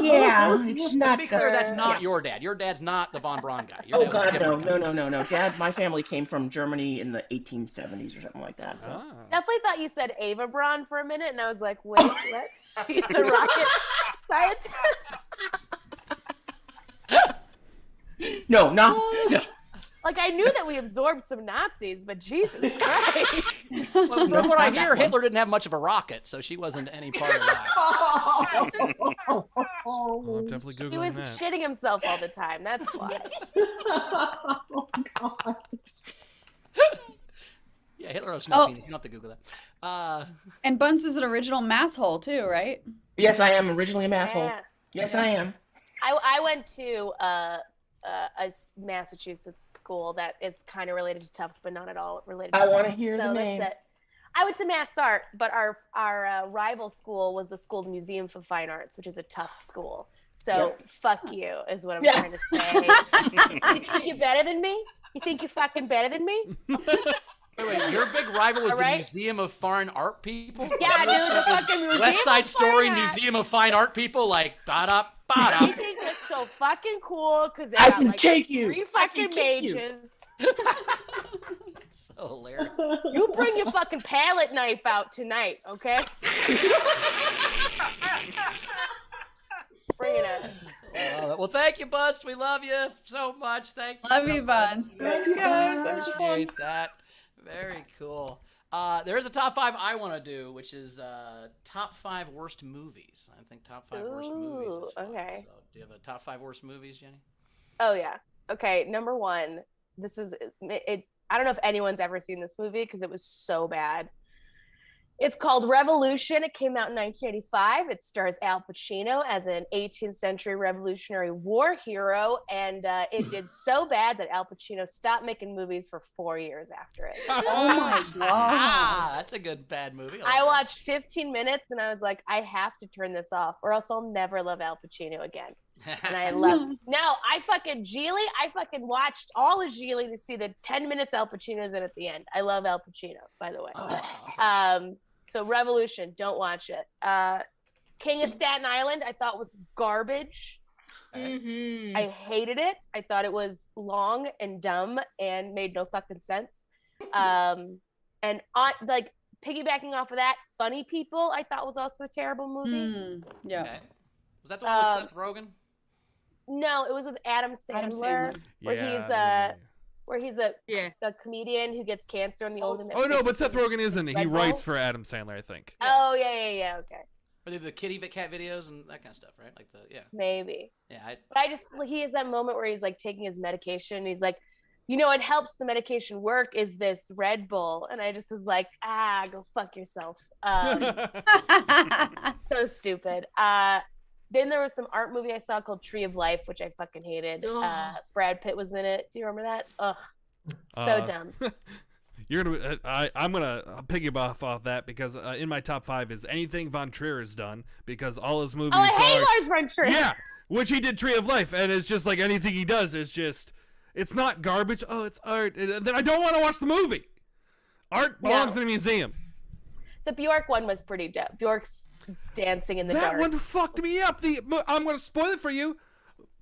yeah, it's not. To be clear, that's not yeah. your dad. Your dad's not the von Braun guy. Your Oh dad's a God, no, different guy. no. Dad, my family came from Germany in the 1870s or something like that. So. Definitely thought you said Ava Braun for a minute, and I was like, wait, what? She's a rocket scientist. No. Like I knew that we absorbed some Nazis, but Jesus Christ. Well, from what I hear, Hitler didn't have much of a rocket, so she wasn't any part of that. Well, I'm definitely He was googling that. shitting himself all the time. That's why. Oh, God. Yeah, Hitler was a small Oh. penis. You don't have to Google that. And Bunce is an original mass hole too, right? Yes, I am originally a masshole. Yeah. Yes, I am. I went to a Massachusetts school that is kind of related to Tufts, but not at all related to I want to Tufts. hear the So that's name. it. I went to Mass Art, but our rival school was the School of Museum for Fine Arts, which is a Tufts school. So fuck you is what I'm Yeah. trying to say. You think you're better than me? You think you're fucking better than me? Wait, your big rival was All the right. Museum of Fine Art People? Yeah, dude, the fucking Museum West Side of Story, Fine Arts. Museum of Fine Art People, like, ba-da, You ba-da. think they're so fucking cool because they I got can like take you. 3 I can fucking take you. mages. So hilarious. You bring your fucking palette knife out tonight, okay? Bring it out. Well, thank you, Buzz. We love you so much. Thank you. Love so you, much. Bunce. Thanks, guys. That was fun. Appreciate that. Very cool. There is a top 5 I want to do, which is top 5 worst movies. I think top 5 worst movies is fun. Okay. So, do you have a top 5 worst movies, Jenny? Oh yeah. Okay, number 1. This is it. I don't know if anyone's ever seen this movie because it was so bad. It's called Revolution. It came out in 1985. It stars Al Pacino as an 18th century Revolutionary War hero, and it did so bad that Al Pacino stopped making movies for 4 years after it. Oh my Ah, god. that's a good bad movie. I watched 15 minutes and I was like, I have to turn this off or else I'll never love Al Pacino again. And I love no, I fucking watched all of Geely to see the 10 minutes Al Pacino's in at the end. I love Al Pacino, by the way. So Revolution, don't watch it. King of Staten Island, I thought was garbage. I hated it. I thought it was long and dumb and made no fucking sense. And like piggybacking off of that, Funny People, I thought was also a terrible movie. Yeah. Okay. Was that the one with Seth Rogen? No, it was with Adam Sandler, where he's a comedian who gets cancer and the only thing that Oh no, but Seth Rogen isn't. He writes for Adam Sandler, I think. Oh yeah, okay. Are they the kitty cat videos and that kind of stuff, right? Like Maybe. Yeah. But he has that moment where he's like taking his medication. And he's like, it helps the medication work is this Red Bull, and I just was like, go fuck yourself. So stupid. Then there was some art movie I saw called Tree of Life, which I fucking hated. Brad Pitt was in it. Do you remember that? Ugh, so dumb. I'm gonna piggyback off that because in my top 5 is anything Von Trier has done, because all his movies. Oh, I hate Lars von Trier. Yeah, which he did Tree of Life, and it's just like anything he does is just, it's not garbage. Oh, it's art. And then I don't want to watch the movie. Art belongs in a museum. The Bjork one was pretty dope. Bjork's dancing in the dark. That one fucked me up. I'm gonna spoil it for you.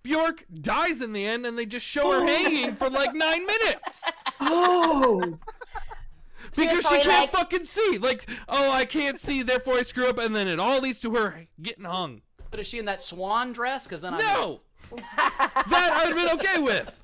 Bjork dies in the end, and they just show her hanging for like 9 minutes. Oh. Because she can't fucking see. Like, I can't see, therefore I screw up, and then it all leads to her getting hung. But is she in that swan dress? Because then no. That I would have been okay with.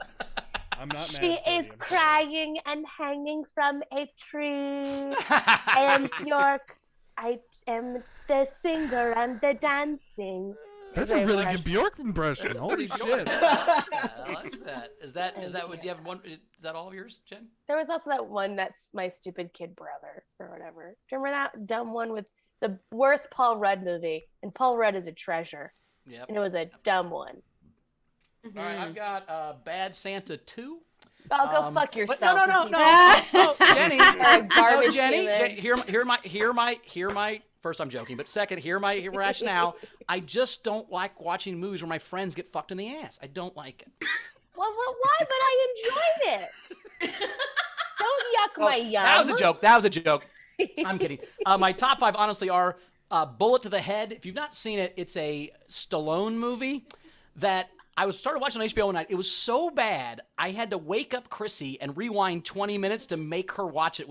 I'm not mad. She is crying and hanging from a tree. I am Bjork. I am the singer and the dancing. That's a really good Bjork impression. Holy shit! I like that. Is that what you have? One? Is that all of yours, Jen? There was also that one that's My Stupid Kid Brother or whatever. Do you remember that dumb one with the worst Paul Rudd movie? And Paul Rudd is a treasure. Yep. And it was a dumb one. All right, I've got Bad Santa 2. Go fuck yourself. No, Jenny. Garbage Jenny. Hear my. First, I'm joking, but second, hear my rationale. I just don't like watching movies where my friends get fucked in the ass. I don't like it. Well, why? But I enjoyed it. Don't yuck my yum. That was a joke. I'm kidding. My top 5, honestly, are Bullet to the Head. If you've not seen it, it's a Stallone movie that I started watching on HBO one night. It was so bad, I had to wake up Chrissy and rewind 20 minutes to make her watch it.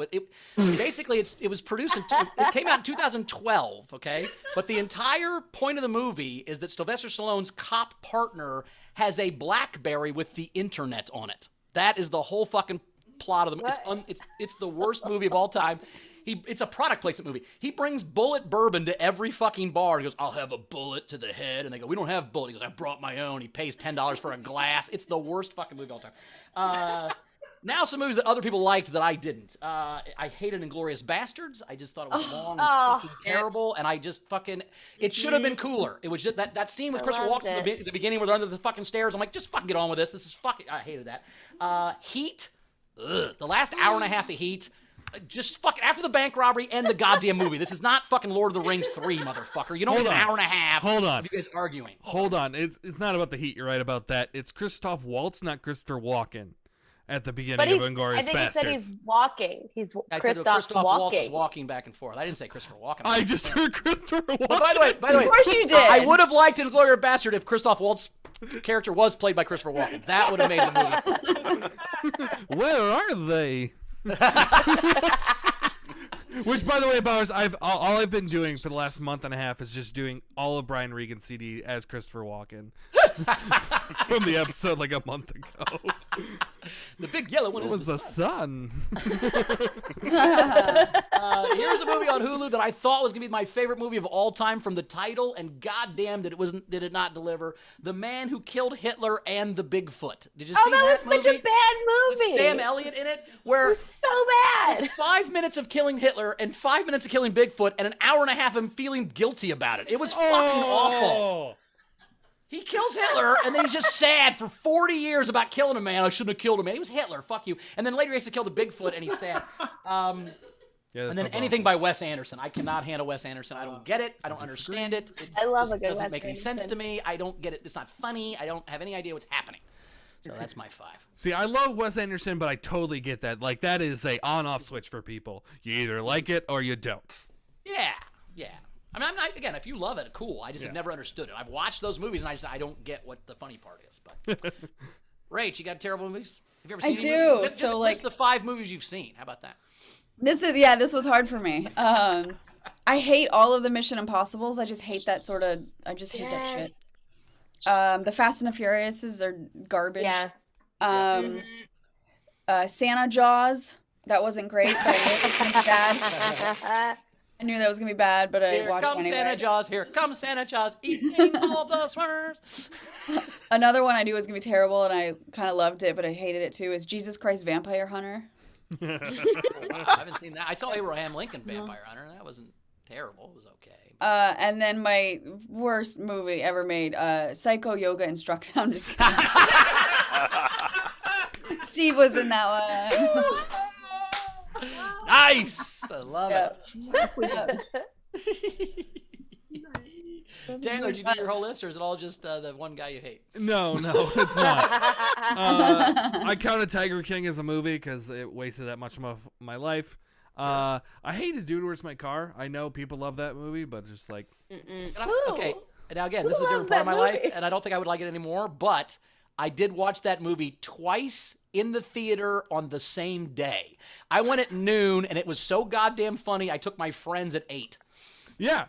Basically, it was produced. It came out in 2012. Okay, but the entire point of the movie is that Sylvester Stallone's cop partner has a BlackBerry with the internet on it. That is the whole fucking plot of the movie. It's the worst movie of all time. It's a product placement movie. He brings Bullet bourbon to every fucking bar. He goes, I'll have a bullet to the head. And they go, we don't have bullet. He goes, I brought my own. He pays $10 for a glass. It's the worst fucking movie of all time. Now some movies that other people liked that I didn't. I hated Inglourious Bastards. I just thought it was long and fucking terrible. And I just fucking, it should have been cooler. It was just that scene with Christopher Walken at the beginning where they're under the fucking stairs. I'm like, just fucking get on with this. This is fucking, I hated that. Heat. Ugh. The last hour and a half of Heat. Just fucking after the bank robbery and the goddamn movie. This is not fucking Lord of the Rings 3, motherfucker. You don't need an hour and a half of you guys arguing. Hold on. It's not about the heat. You're right about that. It's Christoph Waltz, not Christopher Walken at the beginning of Inglourious Basterds. I think he said he's walking. He's Christoph Waltz is walking back and forth. I didn't say Christopher Walken. I just heard Christopher Walken. By the way, of course you did. I would have liked Inglourious Bastard if Christoph Waltz's character was played by Christopher Walken. That would have made the movie. Where are they? Which, by the way, Bowers, all I've been doing for the last month and a half is just doing all of Brian Regan's CD as Christopher Walken from the episode like a month ago. The big yellow one was the sun. Here's a movie on Hulu that I thought was gonna be my favorite movie of all time from the title, and goddamn did it not deliver. The Man Who Killed Hitler and the Bigfoot. Did you see that was movie? Such a bad movie. With Sam Elliott in it, where it was so bad. It's 5 minutes of killing Hitler and 5 minutes of killing Bigfoot and an hour and a half of him feeling guilty about it. It was fucking awful. He kills Hitler, and then he's just sad for 40 years about killing a man. I shouldn't have killed a man. He was Hitler. Fuck you. And then later he has to kill the Bigfoot, and he's sad. And then anything by Wes Anderson. I cannot handle Wes Anderson. I don't get it. I don't understand it. I love a good doesn't Wes make any Anderson. sense to me. I don't get it. It's not funny. I don't have any idea what's happening. So that's my 5. See, I love Wes Anderson, but I totally get that. Like, that is a on-off switch for people. You either like it or you don't. Yeah, yeah. I mean, I'm not, again, if you love it, cool. I just have never understood it. I've watched those movies, and I don't get what the funny part is. But Rach, you got terrible movies? Have you ever seen any do. movies? Just list the 5 movies you've seen. How about that? This was hard for me. I hate all of the Mission Impossibles. I just hate that I just hate that shit. The Fast and the Furiouses are garbage. Yeah. Santa Jaws, that wasn't great, but I knew it was gonna be bad. I knew that was gonna be bad, but I watched it anyway. Santa Jaws, here comes Santa Jaws, eating all the swimmers. Another one I knew was gonna be terrible, and I kind of loved it, but I hated it too, is Jesus Christ Vampire Hunter. Wow, I haven't seen that. I saw Abraham Lincoln Vampire Hunter, and that wasn't terrible. It was okay. And then my worst movie ever made, Psycho Yoga Instructor. I'm just kidding. Steve was in that one. Nice! I love it. Taylor, did you do your whole list, or is it all just the one guy you hate? No, it's not. I counted Tiger King as a movie because it wasted that much of my life. I hated Dude, Where's My Car? I know people love that movie, but just like... Okay, now again, this is a different part of my life, and I don't think I would like it anymore, but I did watch that movie twice in the theater on the same day. I went at noon, and it was so goddamn funny, I took my friends at 8. Yeah,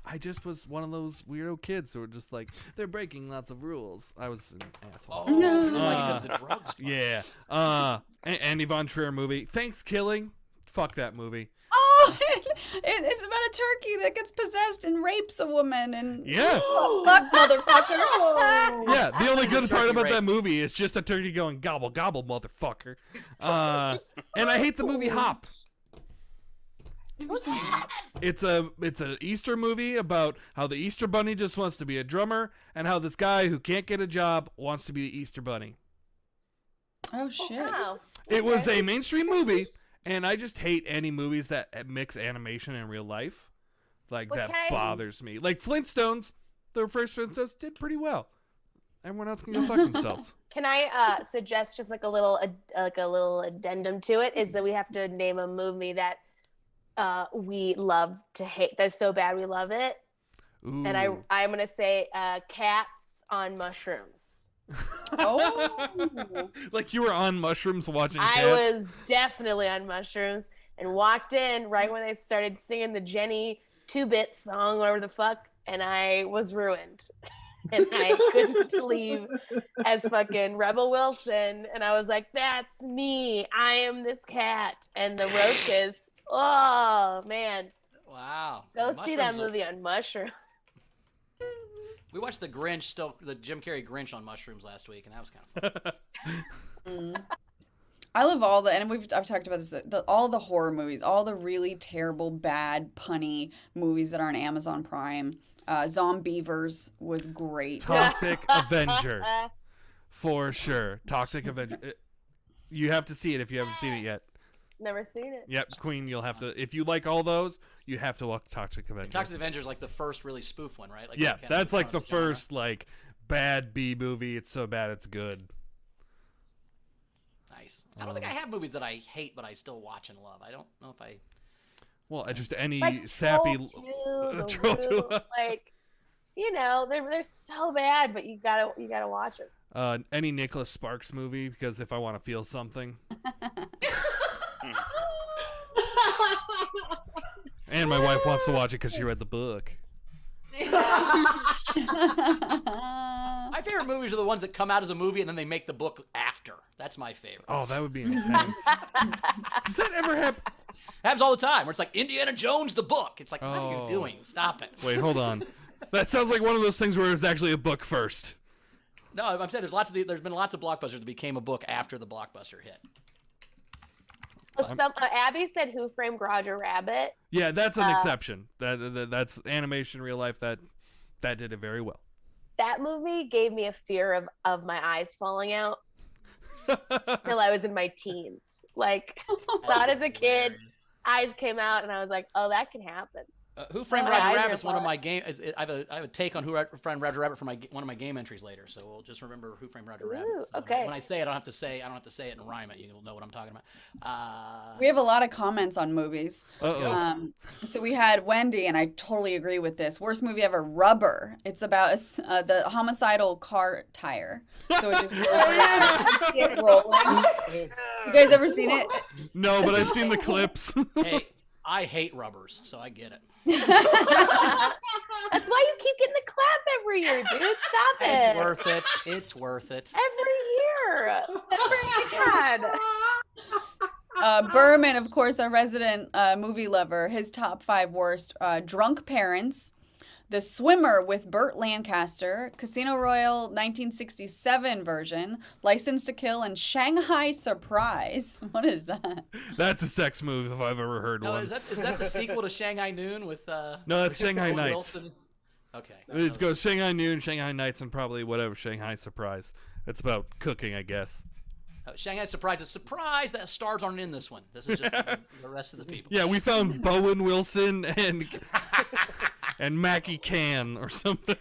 I just was one of those weirdo kids who were just like, they're breaking lots of rules. I was an asshole. Oh, because of the drugs. Yeah. Andy Von Trier movie. Thanksgiving. Fuck that movie. Oh, it's about a turkey that gets possessed and rapes a woman. And yeah. Fuck, motherfucker. Yeah, the only good part about that movie is just a turkey going, gobble, gobble, motherfucker. And I hate the movie Hop. It's an Easter movie about how the Easter Bunny just wants to be a drummer and how this guy who can't get a job wants to be the Easter Bunny. Oh shit. Wow. It was a mainstream movie, and I just hate any movies that mix animation and real life. Like that bothers me. Like Flintstones, the first Flintstones did pretty well. Everyone else can go fuck themselves. Can I suggest just like a little addendum to it? Is that we have to name a movie that we love to hate. That's so bad we love it. Ooh. And I'm gonna say Cats on Mushrooms. Oh. Like you were on mushrooms watching Cats? I was definitely on mushrooms and walked in right when they started singing the Jenny 2-bit song, whatever the fuck, and I was ruined. And I couldn't leave as fucking Rebel Wilson. And I was like, that's me. I am this cat. And the roaches. Oh, man. Wow. Go see that movie on mushrooms. We watched the Jim Carrey Grinch on mushrooms last week, and that was kind of fun. I love all and I've talked about this, all the horror movies, all the really terrible, bad, punny movies that are on Amazon Prime. Zombievers was great. Toxic Avenger. For sure. Toxic Avenger. You have to see it if you haven't seen it yet. Never seen it. Yep, Queen, you'll have to. If you like all those, you have to watch Toxic Avenger. Toxic Avenger is like the first really spoof one, right? Like yeah, that's like the first like bad B movie. It's so bad it's good. Nice. I don't think I have movies that I hate, but I still watch and love. I don't know if I. Well, just any like sappy Troll 2, like, you know, they're so bad, but you gotta watch them. Any Nicholas Sparks movie, because if I want to feel something. And my wife wants to watch it because she read the book. My favorite movies are the ones that come out as a movie and then they make the book after. That's my favorite. Oh, that would be intense. Does that ever happen? It happens all the time where it's like Indiana Jones the book. It's like, what are you doing? Stop it. Wait, hold on. That sounds like one of those things where it's actually a book first. No, I'm saying there's been lots of blockbusters that became a book after the blockbuster hit. Well, Abby said Who Framed Roger Rabbit. Yeah, that's an exception. That's animation, real life. That did it very well. That movie gave me a fear of my eyes falling out till I was in my teens. Like, thought as a kid, eyes came out, and I was like, oh, that can happen. Who Framed Oh, Roger yeah, Rabbit's I one of know. my game. I have a take on Who Framed Roger Rabbit for one of my game entries later. So we'll just remember Who Framed Roger Rabbit. Ooh, So okay. When I say it, I don't have to say it and rhyme it. You'll know what I'm talking about. We have a lot of comments on movies. Uh-oh. So we had Wendy, and I totally agree with this. Worst movie ever, Rubber. It's about the homicidal car tire. So it just goes rolling. You guys ever seen it? No, but I've seen the clips. Hey, I hate rubbers, so I get it. That's why you keep getting the clap every year, dude. Stop it. It's worth it. It's worth it. Every year. God. Berman, of course, our resident movie lover. His top 5 worst: Drunk Parents, The Swimmer with Burt Lancaster, Casino Royale 1967 version, License to Kill, and Shanghai Surprise. What is that? That's a sex move if I've ever heard No, one. is that the sequel to Shanghai Noon with? No, that's Shanghai Owen Nights. Wilson? Okay. It goes Shanghai Noon, Shanghai Nights, and probably whatever Shanghai Surprise. It's about cooking, I guess. Shanghai Surprise. A surprise that stars aren't in this one. This is just the rest of the people. Yeah, we found Bowen Wilson and Mackie Can or something.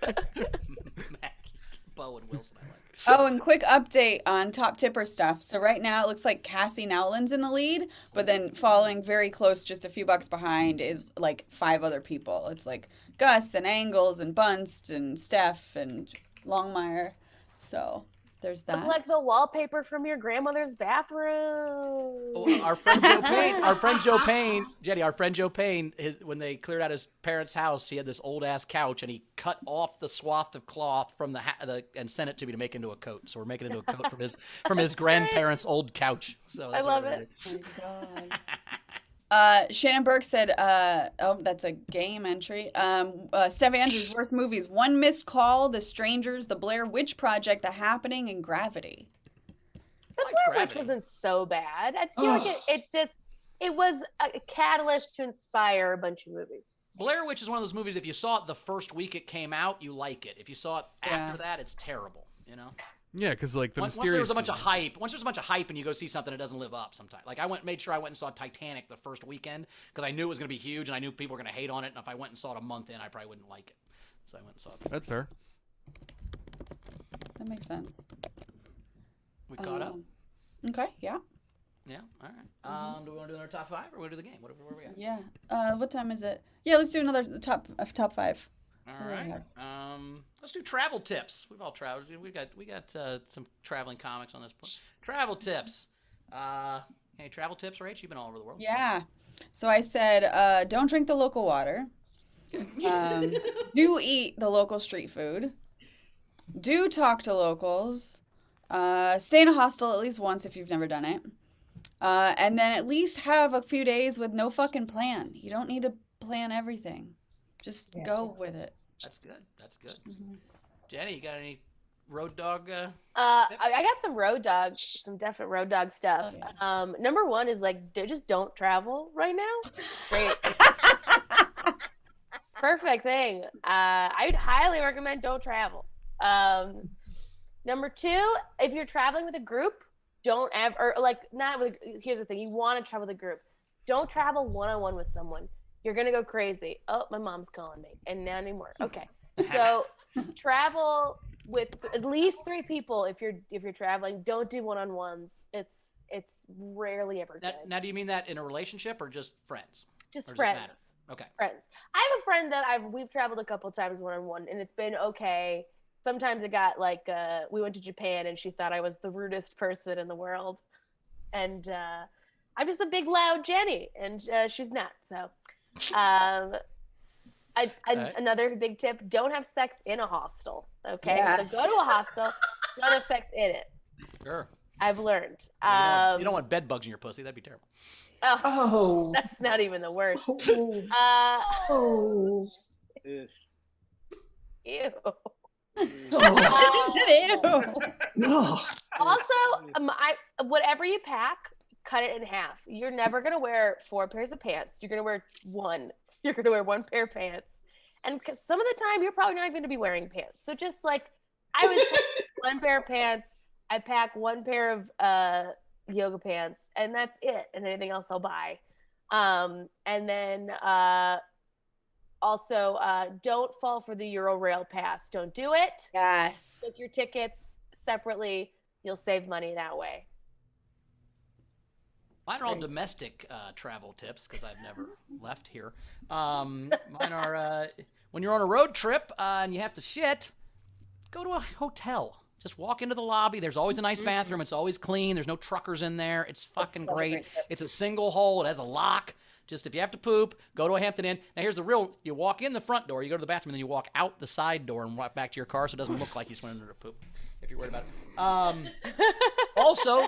Bowen Wilson, I like. Oh, and quick update on top tipper stuff. So right now it looks like Cassie Nowlin's in the lead, but then following very close, just a few bucks behind, is like 5 other people. It's like Gus and Angles and Bunst and Steph and Longmire. So there's The that. Plexo wallpaper from your grandmother's bathroom. Oh, our friend Joe Payne, Jenny, our friend Joe Payne, when they cleared out his parents' house, he had this old ass couch, and he cut off the swath of cloth from and sent it to me to make into a coat. So we're making it into a coat from his grandparents' old couch. So I that's love what it. we're gonna do. Shannon Burke said, oh, that's a game entry. Steph Andrews, worst movies: One Missed Call, The Strangers, The Blair Witch Project, The Happening, and Gravity. The Blair Witch wasn't so bad. I feel like it was a catalyst to inspire a bunch of movies. Blair Witch is one of those movies, if you saw it the first week it came out, you like it. If you saw it after that, it's terrible, you know? Yeah, because like the Once mysterious. there's a bunch of hype, and you go see something, it doesn't live up sometimes. Like made sure I went and saw Titanic the first weekend because I knew it was going to be huge and I knew people were going to hate on it. And if I went and saw it a month in, I probably wouldn't like it. So I went and saw it. That's fair. That makes sense. We caught up. Okay, yeah. Yeah, all right. Do we want to do another top 5 or we want to do the game? Where are we at? Yeah. What time is it? Yeah, let's do another top 5. All right. Let's do travel tips. We've all traveled. We got some traveling comics on this point. Travel tips. Any travel tips, Rach? You've been all over the world. Yeah. So I said, don't drink the local water. Do eat the local street food. Do talk to locals. Stay in a hostel at least once if you've never done it. And then at least have a few days with no fucking plan. You don't need to plan everything. Just go with it. That's good. That's good. Jenny, you got any road dog? I got some definite road dog stuff. Oh, yeah. Number 1 is just don't travel right now. Great. Perfect thing. I'd highly recommend don't travel. Number 2, if you're traveling with a group, here's the thing, you want to travel with a group. Don't travel one-on-one with someone. You're going to go crazy. Oh, my mom's calling me. And not anymore. Okay. So travel with at least 3 people if you're traveling. Don't do one-on-ones. It's rarely ever good. Now, do you mean that in a relationship or just friends? Just Or does it friends. matter? Okay. Friends. I have a friend that we've traveled a couple times one-on-one, and it's been okay. Sometimes it got we went to Japan and she thought I was the rudest person in the world. And I'm just a big loud Jenny, and she's not. So another big tip, don't have sex in a hostel. Okay. Yeah. So go to a hostel, don't have sex in it. Sure. I've learned. You don't want bed bugs in your pussy. That'd be terrible. Oh, that's not even the worst. Ew. No. Also, whatever you pack, cut it in half. You're never gonna wear 4 pairs of pants. You're gonna wear 1. You're gonna wear 1 pair of pants, and some of the time you're probably not even gonna be wearing pants. So just I was 1 pair of pants. I pack 1 pair of yoga pants, and that's it. And anything else I'll buy. And then Also, don't fall for the Eurorail pass. Don't do it. Yes. Book your tickets separately. You'll save money that way. Mine are all domestic travel tips because I've never left here. Mine are when you're on a road trip and you have to shit, go to a hotel. Just walk into the lobby. There's always a nice bathroom. It's always clean. There's no truckers in there. It's fucking great. It's a single hole. It has a lock. Just if you have to poop, go to a Hampton Inn. Now here's the real, you walk in the front door, you go to the bathroom, and then you walk out the side door and walk back to your car so it doesn't look like you just went in there to poop, if you're worried about it. Also,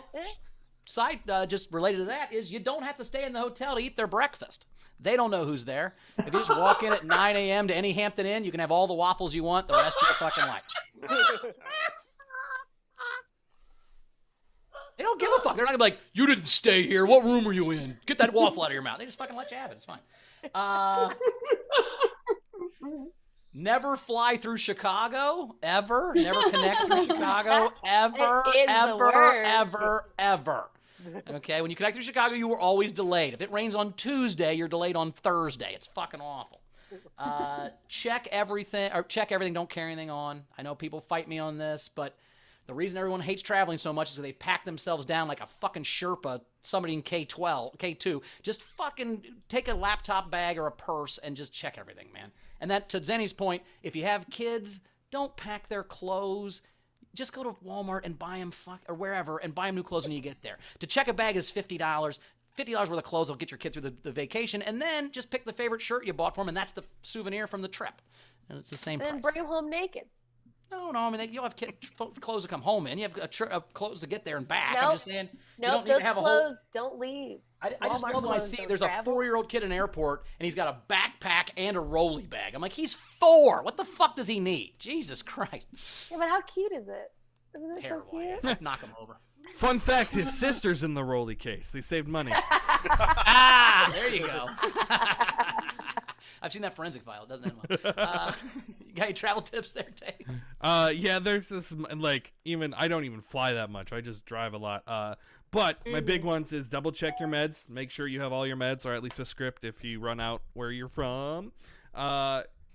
just related to that is you don't have to stay in the hotel to eat their breakfast. They don't know who's there. If you just walk in at 9 a.m. to any Hampton Inn, you can have all the waffles you want the rest of your fucking life. They don't give a fuck. They're not gonna be like, you didn't stay here. What room were you in? Get that waffle out of your mouth. They just fucking let you have it. It's fine. Never fly through Chicago, ever. Never connect through Chicago, ever, ever. Okay, when you connect through Chicago, you were always delayed. If it rains on Tuesday, you're delayed on Thursday. It's fucking awful. Check everything. Don't carry anything on. I know people fight me on this, but the reason everyone hates traveling so much is they pack themselves down like a fucking Sherpa, somebody in K2. Just fucking take a laptop bag or a purse and just check everything, man. And that, to Zenny's point, if you have kids, don't pack their clothes. Just go to Walmart and buy them or wherever and buy them new clothes when you get there. To check a bag is $50. $50 worth of clothes will get your kid through the vacation. And then just pick the favorite shirt you bought for them, and that's the souvenir from the trip. And it's the same price. And bring them home naked. No, I mean, you'll have clothes to come home in. You have clothes to get there and back. Nope. I'm just saying, you don't need those to have clothes don't leave. I just love when I see there's a 4-year-old kid in an airport and he's got a backpack and a rolly bag. I'm like, he's 4. What the fuck does he need? Jesus Christ. Yeah, but how cute is it? Isn't it Terrible. so cute? Yeah. Knock him over. Fun fact, his sister's in the rolly case. They saved money. There you go. I've seen that forensic file. It doesn't end well. You got any travel tips there, Dave? Yeah, there's this, like, I don't even fly that much. I just drive a lot. But my big ones is double check your meds. Make sure you have all your meds, or at least a script if you run out where you're from.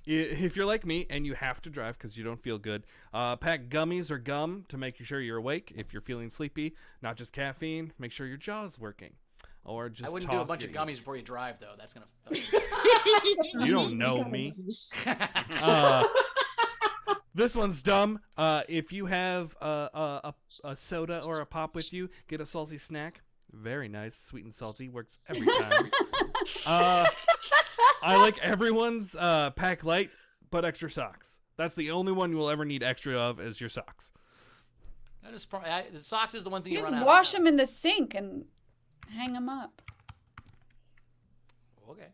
If you're like me and you have to drive because you don't feel good, pack gummies or gum to make sure you're awake. If you're feeling sleepy, not just caffeine, make sure your jaw's working. Or just I wouldn't do a bunch of gummies before you drive, though. That's going to... You don't know me. This one's dumb. If you have a soda or a pop with you, get a salty snack. Very nice. Sweet and salty. Works every time. I like everyone's pack light, but extra socks. That's the only one you will ever need extra of is your socks. That is probably, the socks is the one thing you just run out wash of. them in the sink and hang them up. Okay.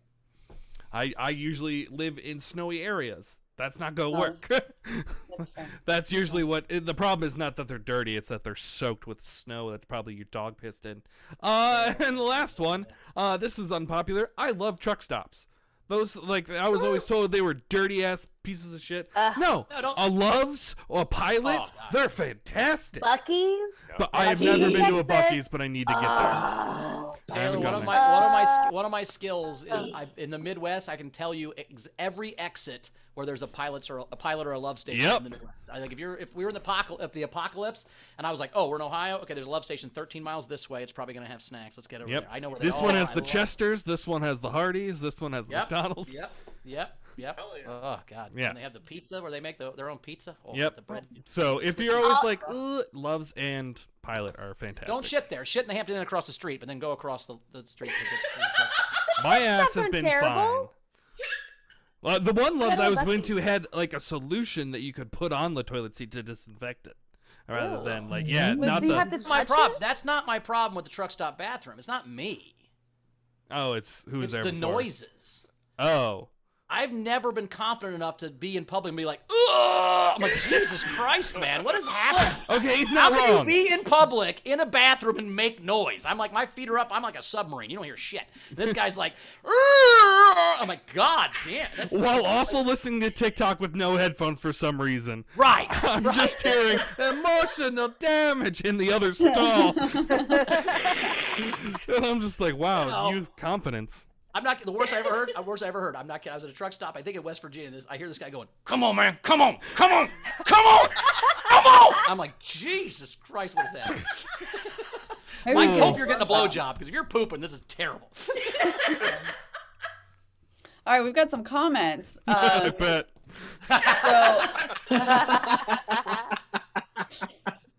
I usually live in snowy areas. That's not going to work. That's usually what... The problem is not that they're dirty. It's that they're soaked with snow that probably your dog pissed in. And the last one, this is unpopular. I love truck stops. Those, like, I was always told they were dirty-ass pieces of shit. No, a Love's or a Pilot, they're fantastic. Buc-ee's? But I have never been to a Buc-ee's, but I need to get there. Taylor, one of my skills is in the Midwest. I can tell you every exit where there's a pilot or a Love station in the Midwest. I think if we were in the apocalypse and I was like, oh, we're in Ohio. Okay, there's a Love station 13 miles this way. It's probably gonna have snacks. Let's get over there. I know where they are. This one has the Chesters. This one has the Hardys. This one has the McDonald's. Yep. Oh God. Yeah. And they have the pizza where they make their own pizza. Oh, Yep. The bread. So if you're always like, Loves and Pilot are fantastic. Don't shit there. Shit in the Hampton Inn across the street, but then go across the street to get. My ass has been terrible. fine. The one Loves I was into had like a solution that you could put on the toilet seat to disinfect it, rather than like not the. That's my problem. That's not my problem with the truck stop bathroom. It's not me. Oh, it's who's there. The before. noises. Oh. I've never been confident enough to be in public and be like, ugh! I'm like, Jesus Christ, man, what is happening? Okay, he's not How wrong. can you be in public, in a bathroom, and make noise? I'm like, my feet are up. I'm like a submarine. You don't hear shit. This guy's like, ugh! I'm like, God damn. While also listening to TikTok with no headphones for some reason. Right. I'm just hearing emotional damage in the other stall. And I'm just like, wow, you confidence. I'm not the worst I ever heard. Worst I ever heard. I'm not kidding. I was at a truck stop. I think in West Virginia. I hear this guy going, "Come on, man, come on, come on, come on, come on." I'm like, Jesus Christ, what is that? I hope you're getting a blowjob because if you're pooping, this is terrible. All right, we've got some comments. I bet.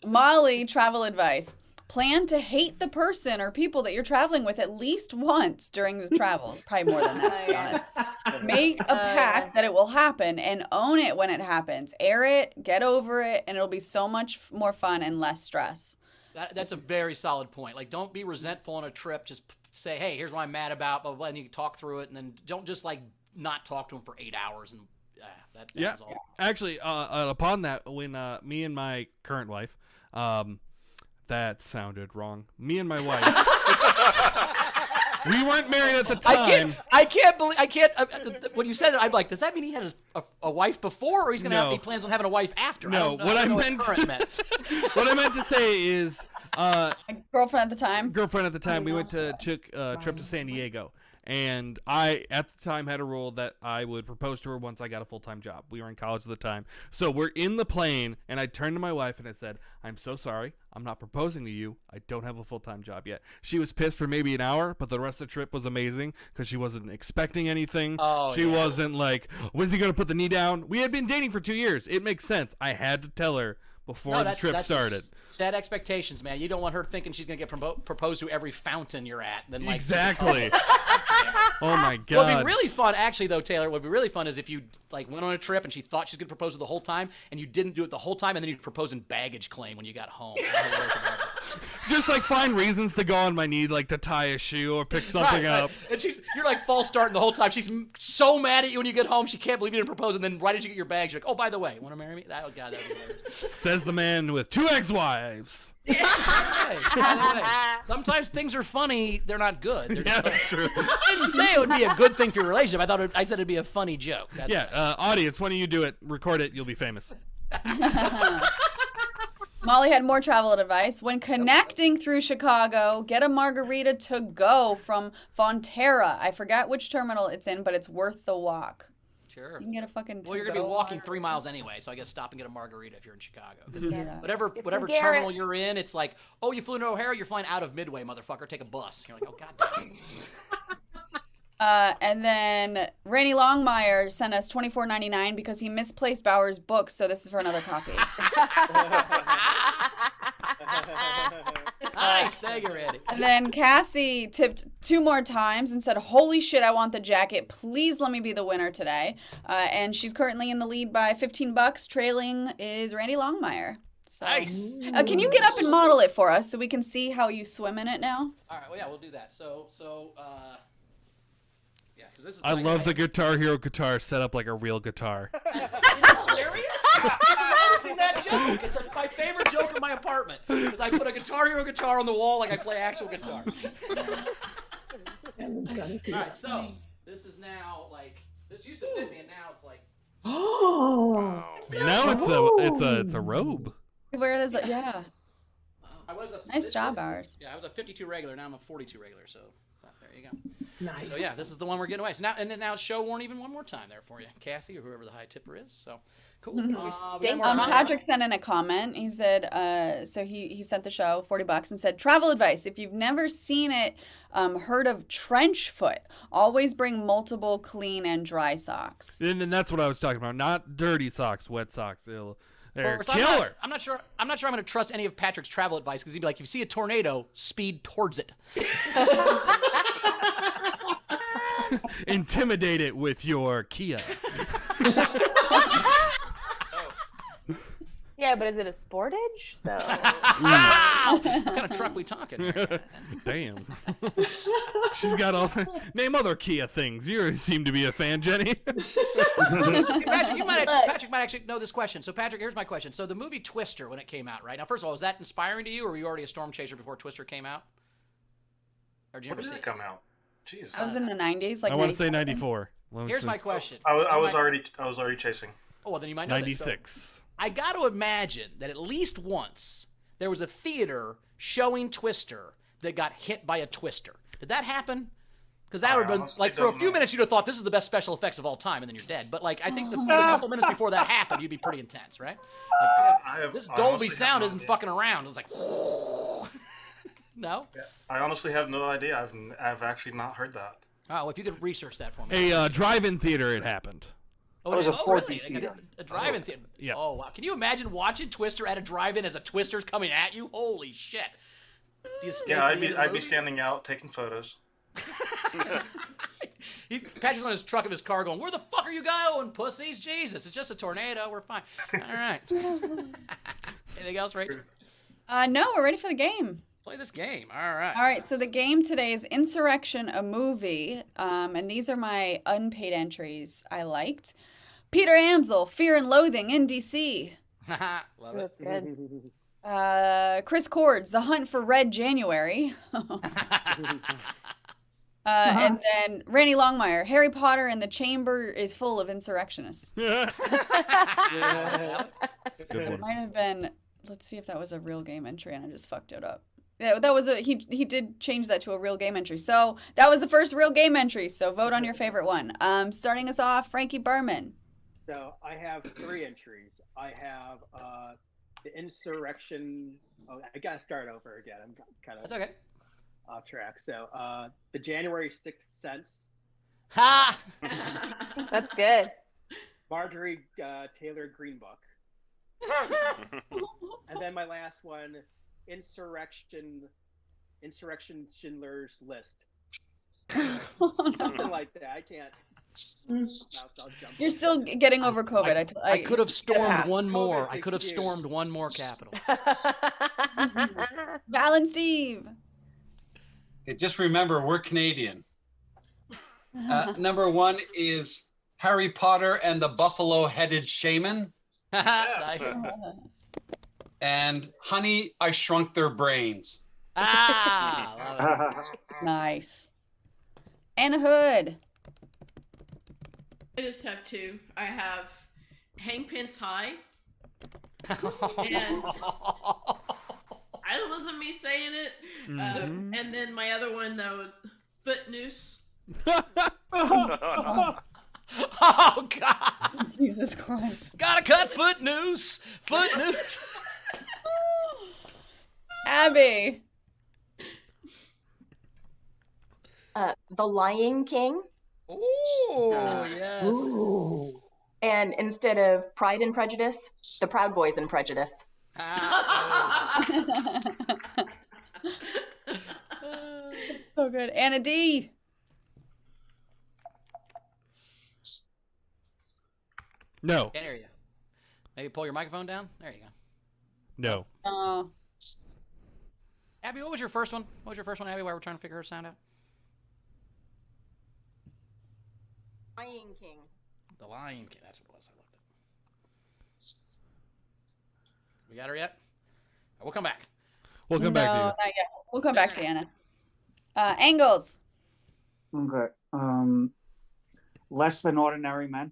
So, Molly, travel advice. Plan to hate the person or people that you're traveling with at least once during the travels. Probably more than that, to be honest. Make a pact that it will happen and own it when it happens. Air it, get over it, and it'll be so much more fun and less stress. That's a very solid point. Like, don't be resentful on a trip. Just say, hey, here's what I'm mad about, blah, blah, blah, and you can talk through it, and then don't just, like, not talk to them for 8 hours. And that yeah, all. Actually, upon that, when me and my current wife, that sounded wrong. Me and my wife, we weren't married at the time. I can't believe, when you said it, I'm like, does that mean he had a wife before, or he plans on having a wife after? No, what I meant to say is, girlfriend at the time. We went to trip to San Diego, and I at the time had a rule that I would propose to her once I got a full-time job. We were in college at the time, so we're in the plane, and I turned to my wife and I said, "I'm so sorry, I'm not proposing to you. I don't have a full-time job yet." She was pissed for maybe an hour, but the rest of the trip was amazing because she wasn't expecting anything. She wasn't like, "Was he gonna put the knee down?" We had been dating for 2 years. It makes sense. I had to tell her before the trip started. Set expectations, man. You don't want her thinking she's going to get proposed to every fountain you're at. Then, like, exactly. Oh, my God. What would be really fun, actually, though, Taylor, what would be really fun is if you like went on a trip and she thought she was going to propose to the whole time, and you didn't do it the whole time, and then you'd propose in baggage claim when you got home. Just, like, find reasons to go on my knee, like to tie a shoe or pick something up. And you're, like, false starting the whole time. She's so mad at you when you get home. She can't believe you didn't propose, and then right as you get your bags, you're like, "Oh, by the way, you want to marry me?" Oh, God, that would be hilarious. Says the man with 2 ex-wives. By the way, sometimes things are funny, they're not good. That's true. I didn't say it would be a good thing for your relationship. I said it'd be a funny joke. Audience, why don't you do it? Record it. You'll be famous. Molly had more travel advice. When connecting through Chicago, get a margarita to go from Fonterra. I forgot which terminal it's in, but it's worth the walk. Sure. You can get a fucking Well, you're going to be walking 3 miles anyway, so I guess stop and get a margarita if you're in Chicago. Because whatever terminal you're in, it's like, oh, you flew to O'Hare, you're flying out of Midway, motherfucker. Take a bus. You're like, oh, God damn it. And then Rainey Longmire sent us $24.99 because he misplaced Bauer's books, so this is for another copy. Nice, thank you, Randy. And then Cassie tipped 2 more times and said, "Holy shit, I want the jacket. Please let me be the winner today." And she's currently in the lead by $15. Trailing is Randy Longmire. So, nice. Can you get up and model it for us so we can see how you swim in it now? All right, well, yeah, we'll do that. Yeah, because this is. I love the Guitar Hero guitar set up like a real guitar. Isn't that hilarious? I've never seen that joke. It's like my favorite joke in my apartment. Because I put a Guitar Hero guitar on the wall like I play actual guitar. All right, so this is now like this used to fit me, and now it's like. Oh. Now it's a robe. Where is it? Yeah. I was a, nice job, Bowers. Yeah, I was a 52 regular. Now I'm a 42 regular. So there you go. Nice. So yeah, this is the one we're getting away. So now show Warren even one more time there for you, Cassie or whoever the high tipper is. So cool. Patrick sent in a comment. He said, so he sent the show $40 and said, travel advice. If you've never seen it, heard of trench foot, always bring multiple clean and dry socks. And that's what I was talking about. Not dirty socks, wet socks. They're killer. I'm not sure I'm going to trust any of Patrick's travel advice because he'd be like, if you see a tornado, speed towards it. Intimidate it with your Kia. Yeah, but is it a Sportage? So. Wow! What kind of truck we talking? Damn. She's got all. Name other Kia things. You seem to be a fan, Jenny. Patrick might actually know this question. So, Patrick, here's my question. So, the movie Twister, when it came out, right? Now, first of all, was that inspiring to you, or were you already a storm chaser before Twister came out? Or did you ever see it come out? Jesus. I was in the 90s. Like I want to say 94. Here's my question. I was already chasing. Oh, well, then you might know 96. So, I got to imagine that at least once there was a theater showing Twister that got hit by a twister. Did that happen? Because that I would have been, honestly like, for a don't few know. minutes, you'd have thought this is the best special effects of all time, and then you're dead. But, like, I think the couple minutes before that happened, you'd be pretty intense, right? Like, this I Dolby honestly have sound no isn't idea. fucking around. It was like, no? I honestly have no idea. I've actually not heard that. Oh, well, if you could research that for me. A drive-in theater. It happened. Oh, That was it- a oh, 4D really? Like theater. a drive-in theater. Yeah. Oh, wow. Can you imagine watching Twister at a drive-in as a Twister's coming at you? Holy shit. Do you stay Yeah, for I'd the end of be the I'd be movie? standing out taking photos. Patrick's on his truck of his car going, where the fuck are you going, pussies? Jesus, it's just a tornado. We're fine. All right. Anything else, Rachel? No, we're ready for the game. Play this game. All right. All right, so the game today is Insurrection, a movie, and these are my unpaid entries I liked. Peter Amsel, Fear and Loathing in DC. Love it. That's good. Chris Cords, The Hunt for Red January. And then Randy Longmire, Harry Potter and the Chamber is full of insurrectionists. That's a good It one. might have been. Let's see if that was a real game entry and I just fucked it up. Yeah, that was he did change that to a real game entry. So that was the first real game entry. So vote on your favorite one. Starting us off, Frankie Berman. So I have 3 entries. I have the insurrection. Oh, I gotta start over again. I'm kind of That's okay. off track. So the January 6th sense. Ha! That's good. Marjorie Taylor Green Book. And then my last one, Insurrection Schindler's List. Something like that. I can't. I'll jump You're on still that. getting over COVID. I could have stormed Yeah. one more. COVID's I could have excuse. stormed one more capital. Val and Steve. Okay, just remember, we're Canadian. Number 1 is Harry Potter and the Buffalo-Headed Shaman. Nice. And Honey, I Shrunk Their Brains. Ah, love it. Nice. Anna Hood. I just have 2. I have Hangpence High. And I wasn't me saying it. And then my other one, though, is Footnoose. Oh, God. Jesus Christ. Gotta cut Footnoose. Footnoose. Abby. The Lion King. Ooh, yes. Ooh. And instead of Pride and Prejudice, the Proud Boys and Prejudice. So good. Anna D. No. Can't hear you. Maybe pull your microphone down. There you go. No. Oh. Abby, what was your first one? What was your first one, Abby, while we're trying to figure her sound out? Lion King. The Lion King. That's what it was. I loved it. We got her yet? We'll come back. We'll come back to you. Not yet. We'll come back to you, Anna. Angles. Okay. Less Than Ordinary Men.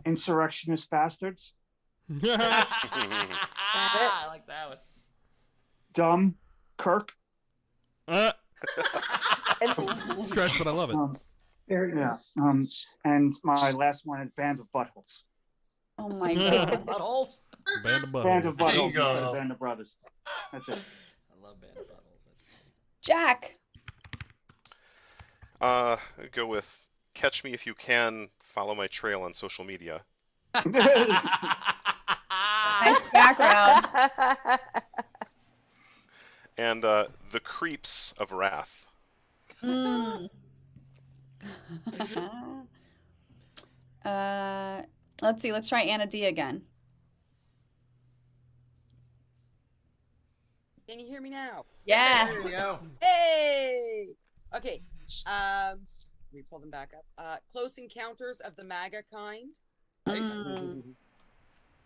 Insurrectionist Bastards. I like that one. Dumb Kirk. Stretch, but I love it. Very good. Yeah. And my last one, Band of Buttholes. Oh my God. Buttholes? Band of Band of There you Buttholes instead go. of Band of Brothers. That's it. I love Band of Buttholes. That's funny. Jack. Go with Catch Me If You Can. Follow my trail on social media. Nice background. And The Creeps of Wrath. Let's see. Let's try Anna D again. Can you hear me now? Yeah. There you go. Hey! Okay. Let me pull them back up. Close Encounters of the MAGA Kind.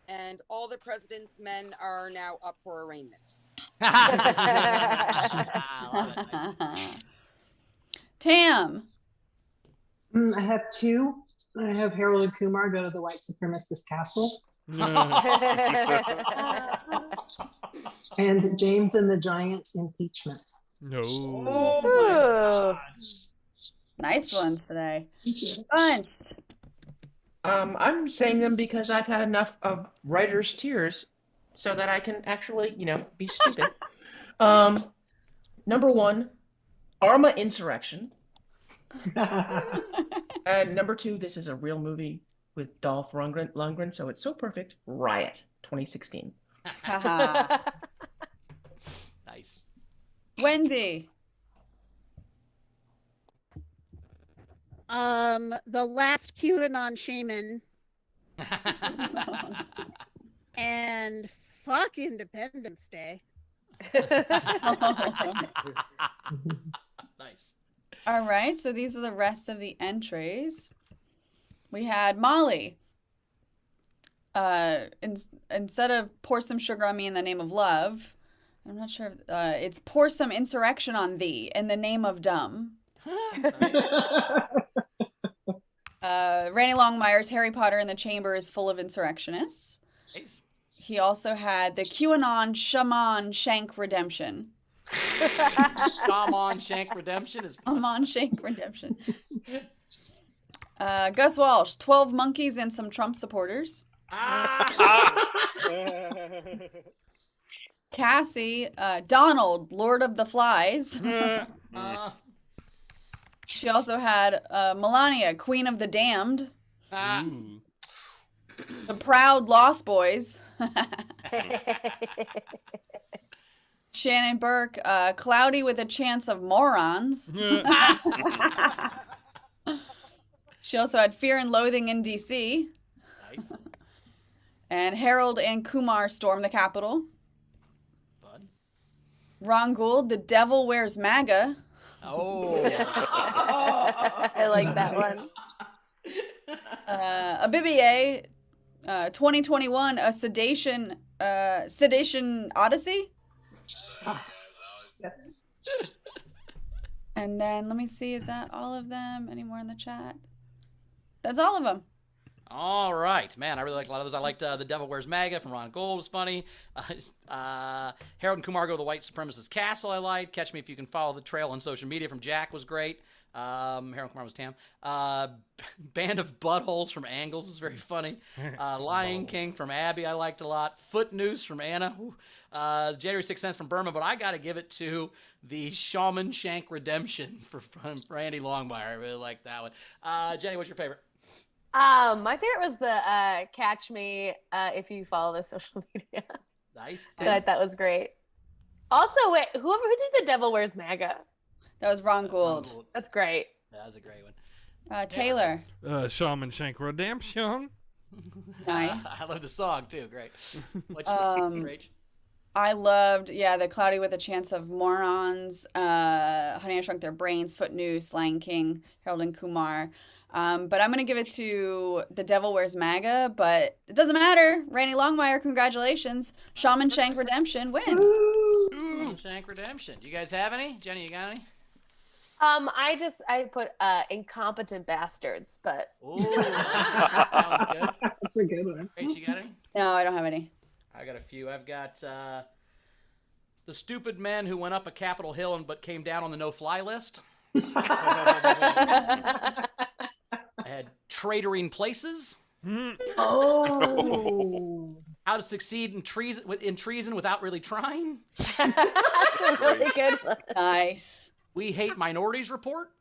And All the President's Men Are Now Up for Arraignment. I love it. Nice. Tam. I have 2. I have Harold and Kumar go to the white supremacist castle. And James and the Giant impeachment. No. Oh nice ones today. Fun. I'm saying them because I've had enough of writer's tears so that I can actually, be stupid. Number 1, Arma Insurrection. And number 2, this is a real movie with Dolph Lundgren, so it's so perfect. Riot, 2016. Nice. Wendy. The last QAnon shaman. And fuck Independence Day. Nice. All right, so these are the rest of the entries. We had Molly. Instead of pour some sugar on me in the name of love, I'm not sure if, it's pour some insurrection on thee in the name of dumb. Randy Longmire's Harry Potter and the Chamber is full of insurrectionists. Nice. He also had the QAnon Shaman Shank Redemption. Shaman Shank Redemption is fun. Shaman Shank Redemption. Gus Walsh, 12 monkeys and some Trump supporters. Cassie, Donald, Lord of the Flies. She also had Melania, Queen of the Damned. The Proud Lost Boys. Shannon Burke, Cloudy with a Chance of Morons. She also had Fear and Loathing in D.C. Nice. And Harold and Kumar Storm the Capitol. Fun. Ron Gould, The Devil Wears MAGA. Oh. I like that one. Abibier, 2021, A Sedation Odyssey. And then let me see, is that all of them? Any more in the chat? That's all of them. All right, man. I really like a lot of those. I liked The Devil Wears MAGA from Ron Gold was funny. Harold and Kumar Go to the White Supremacist Castle. I liked. Catch Me If You Can Follow the Trail on social media from Jack was great. Harold and Kumar was Tam. Band of Buttholes from Angles is very funny. Lion King from Abby I liked a lot. Footnoose from Anna. January 6th Cents from Burma, but I got to give it to the Shaman Shank Redemption from Randy Longmire. I really like that one. Jenny, what's your favorite? My favorite was the Catch Me If You Follow the Social Media. Nice. That was great. Also, wait, who did The Devil Wears MAGA? That was Ron Gould. That's great. That was a great one. Taylor. Shaman Shank Redemption. Nice. I love the song too. Great. What's great? I loved, the Cloudy with a Chance of Morons, Honey, I Shrunk Their Brains, Footnoose, Lion King, Harold and Kumar. But I'm going to give it to The Devil Wears MAGA, but it doesn't matter. Randy Longmire, congratulations. Shaman Shank Redemption wins. Shaman Shank Redemption. Do you guys have any? Jenny, you got any? I put Incompetent Bastards, but. Ooh, that was good. That's a good one. Rach, you got any? No, I don't have any. I got a few. I've got The Stupid Men Who Went Up a Capitol Hill but came down on the no-fly list. I had Traitoring Places. Oh. How to Succeed in Treason Without Really Trying. That's a really good one. Nice. We Hate Minorities Report.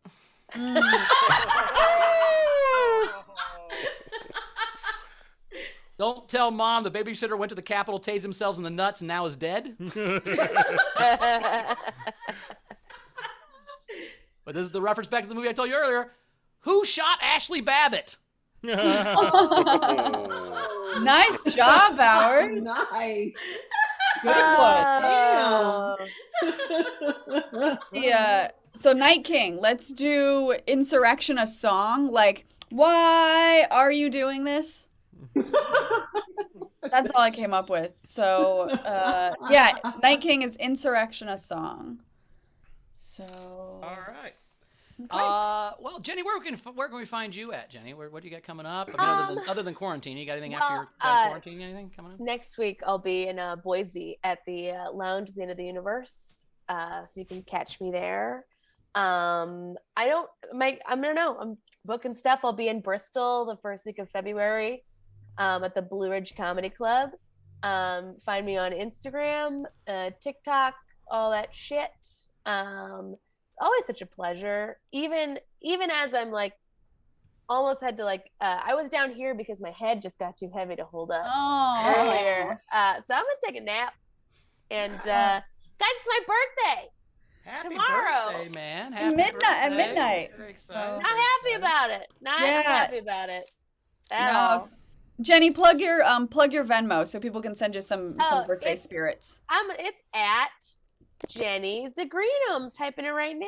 Don't Tell Mom the babysitter went to the Capitol, tased themselves in the nuts, and now is dead. But this is the reference back to the movie I told you earlier. Who shot Ashley Babbitt? Nice job, Bowers. Nice. Good one. Yeah. So Night King, let's do Insurrection a song. Like, why are you doing this? That's all I came up with. So, Night King is Insurrection a song. So. All right. Well, Jenny, where can we find you at, Jenny? What do you got coming up? I mean, other than quarantine, you got anything after you're done quarantine? Anything coming up? Next week I'll be in Boise at the Lounge at the End of the Universe, so you can catch me there. I'm booking stuff. I'll be in Bristol the first week of February, at the Blue Ridge Comedy Club. Find me on Instagram, TikTok, all that shit. Always such a pleasure. Even as I'm like almost had to I was down here because my head just got too heavy to hold up earlier. So I'm gonna take a nap. And guys, it's my birthday. Happy tomorrow. birthday, man. At midnight. Very excited. Not happy about it. Not happy about it. No. Jenny, plug your Venmo so people can send you some birthday spirits. It's at Jenny Zagrinum. Typing it right now.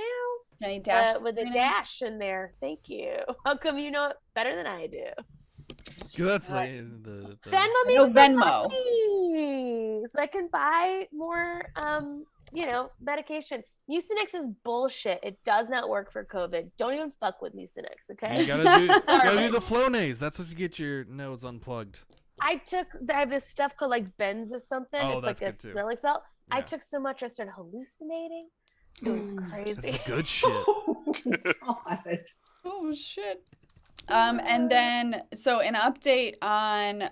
Jenny dash with a dash in there. Thank you. How come you know it better than I do? That's Venmo me no some Venmo. money so I can buy more medication. Mucinex is bullshit. It does not work for COVID. Don't even fuck with Mucinex, okay? You gotta do the Flonase. That's what you get your nose unplugged. I have this stuff called Benz or something. Oh, it's that's like a good too. smelling salt. Yeah. I took so much I started hallucinating. It was crazy. That's the good shit. Oh shit. And then an update on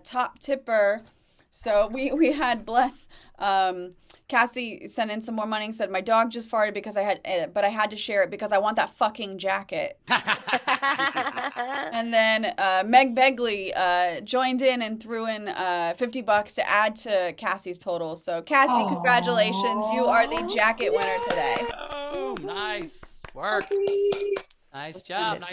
Top Tipper. So we had Bless Cassie sent in some more money and said my dog just farted because I had to share it because I want that fucking jacket. And then Meg Begley joined in and threw in $50 to add to Cassie's total. So Cassie, congratulations, you are the jacket winner today. Oh, nice work. Nice job. All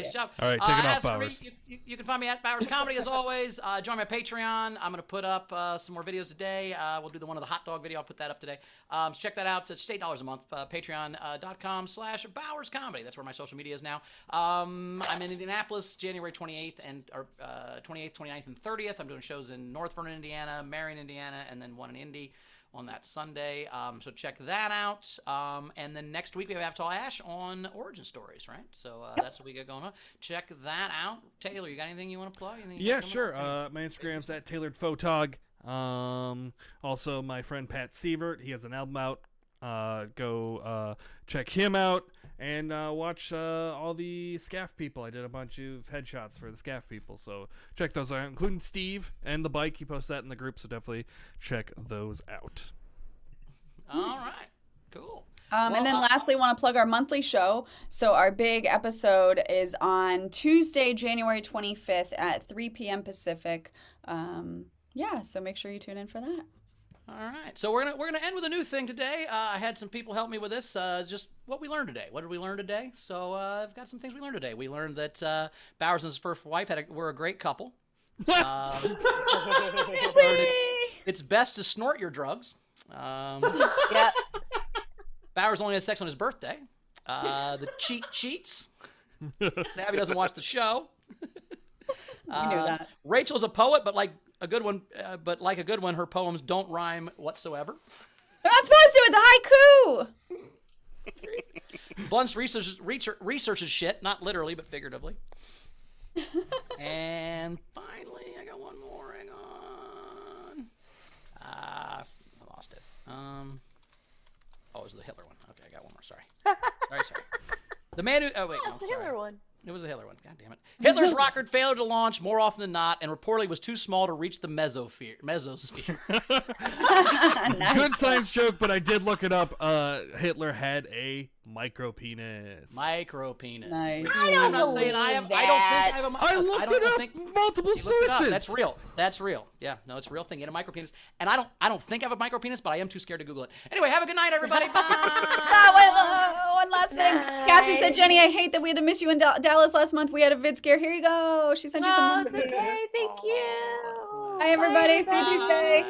right, take it off, as for me, Bowers. You can find me at Bowers Comedy as always. Join my Patreon. I'm going to put up some more videos today. We'll do the one of the hot dog video. I'll put that up today. So check that out. It's $8 a month. Patreon.com/Bowers Comedy. That's where my social media is now. I'm in Indianapolis, January 28th, 29th, and 30th. I'm doing shows in North Vernon, Indiana, Marion, Indiana, and then one in Indy on that Sunday. So check that out. And then next week we have Avital Ash on Origin Stories, right? So that's what we got going on. Check that out. Taylor, you got anything you want to plug? Yeah, sure. My Instagram's at tailoredphotog. Also, my friend Pat Sievert, he has an album out. Go check him out and watch all the SCAF people. I did a bunch of headshots for the SCAF people, so check those out, including Steve and the bike. He posts that in the group, so definitely check those out. All right, cool. And then lastly, want to plug our monthly show. So our big episode is on Tuesday, January 25th at 3 p.m. Pacific. So make sure you tune in for that. All right, so we're gonna end with a new thing today. I had some people help me with this. Just what we learned today. What did we learn today? So I've got some things we learned today. We learned that Bowers and his first wife were a great couple. It's best to snort your drugs. Yeah. Bowers only has sex on his birthday. The cheat cheats. Savvy doesn't watch the show. You knew that. Rachel's a poet, but like a good one, her poems don't rhyme whatsoever. They're not supposed to. It's a haiku. Blunt's researches shit, not literally, but figuratively. And finally, I got one more. Hang on. I lost it. It was the Hitler one. Okay, I got one more. Sorry. Sorry. The man who. Oh wait, no, it's the sorry. Hitler one. It was the Hitler one. God damn it. Hitler's rocket failed to launch more often than not, and reportedly was too small to reach the mesosphere. Nice. Good science joke, but I did look it up. Hitler had a micro penis. Nice. I'm not saying I have. I don't think I have a. I looked it up. Multiple sources. That's real. That's real. Yeah, no, it's a real thing. You had a micro penis, and I don't think I have a micro penis, but I am too scared to Google it. Anyway, have a good night, everybody. Bye. One last thing. Cassie said, Jenny, I hate that we had to miss you in Dallas last month. We had a vid scare. Here you go. She sent you some. It's okay. Thank you. Bye, everybody. See you Tuesday.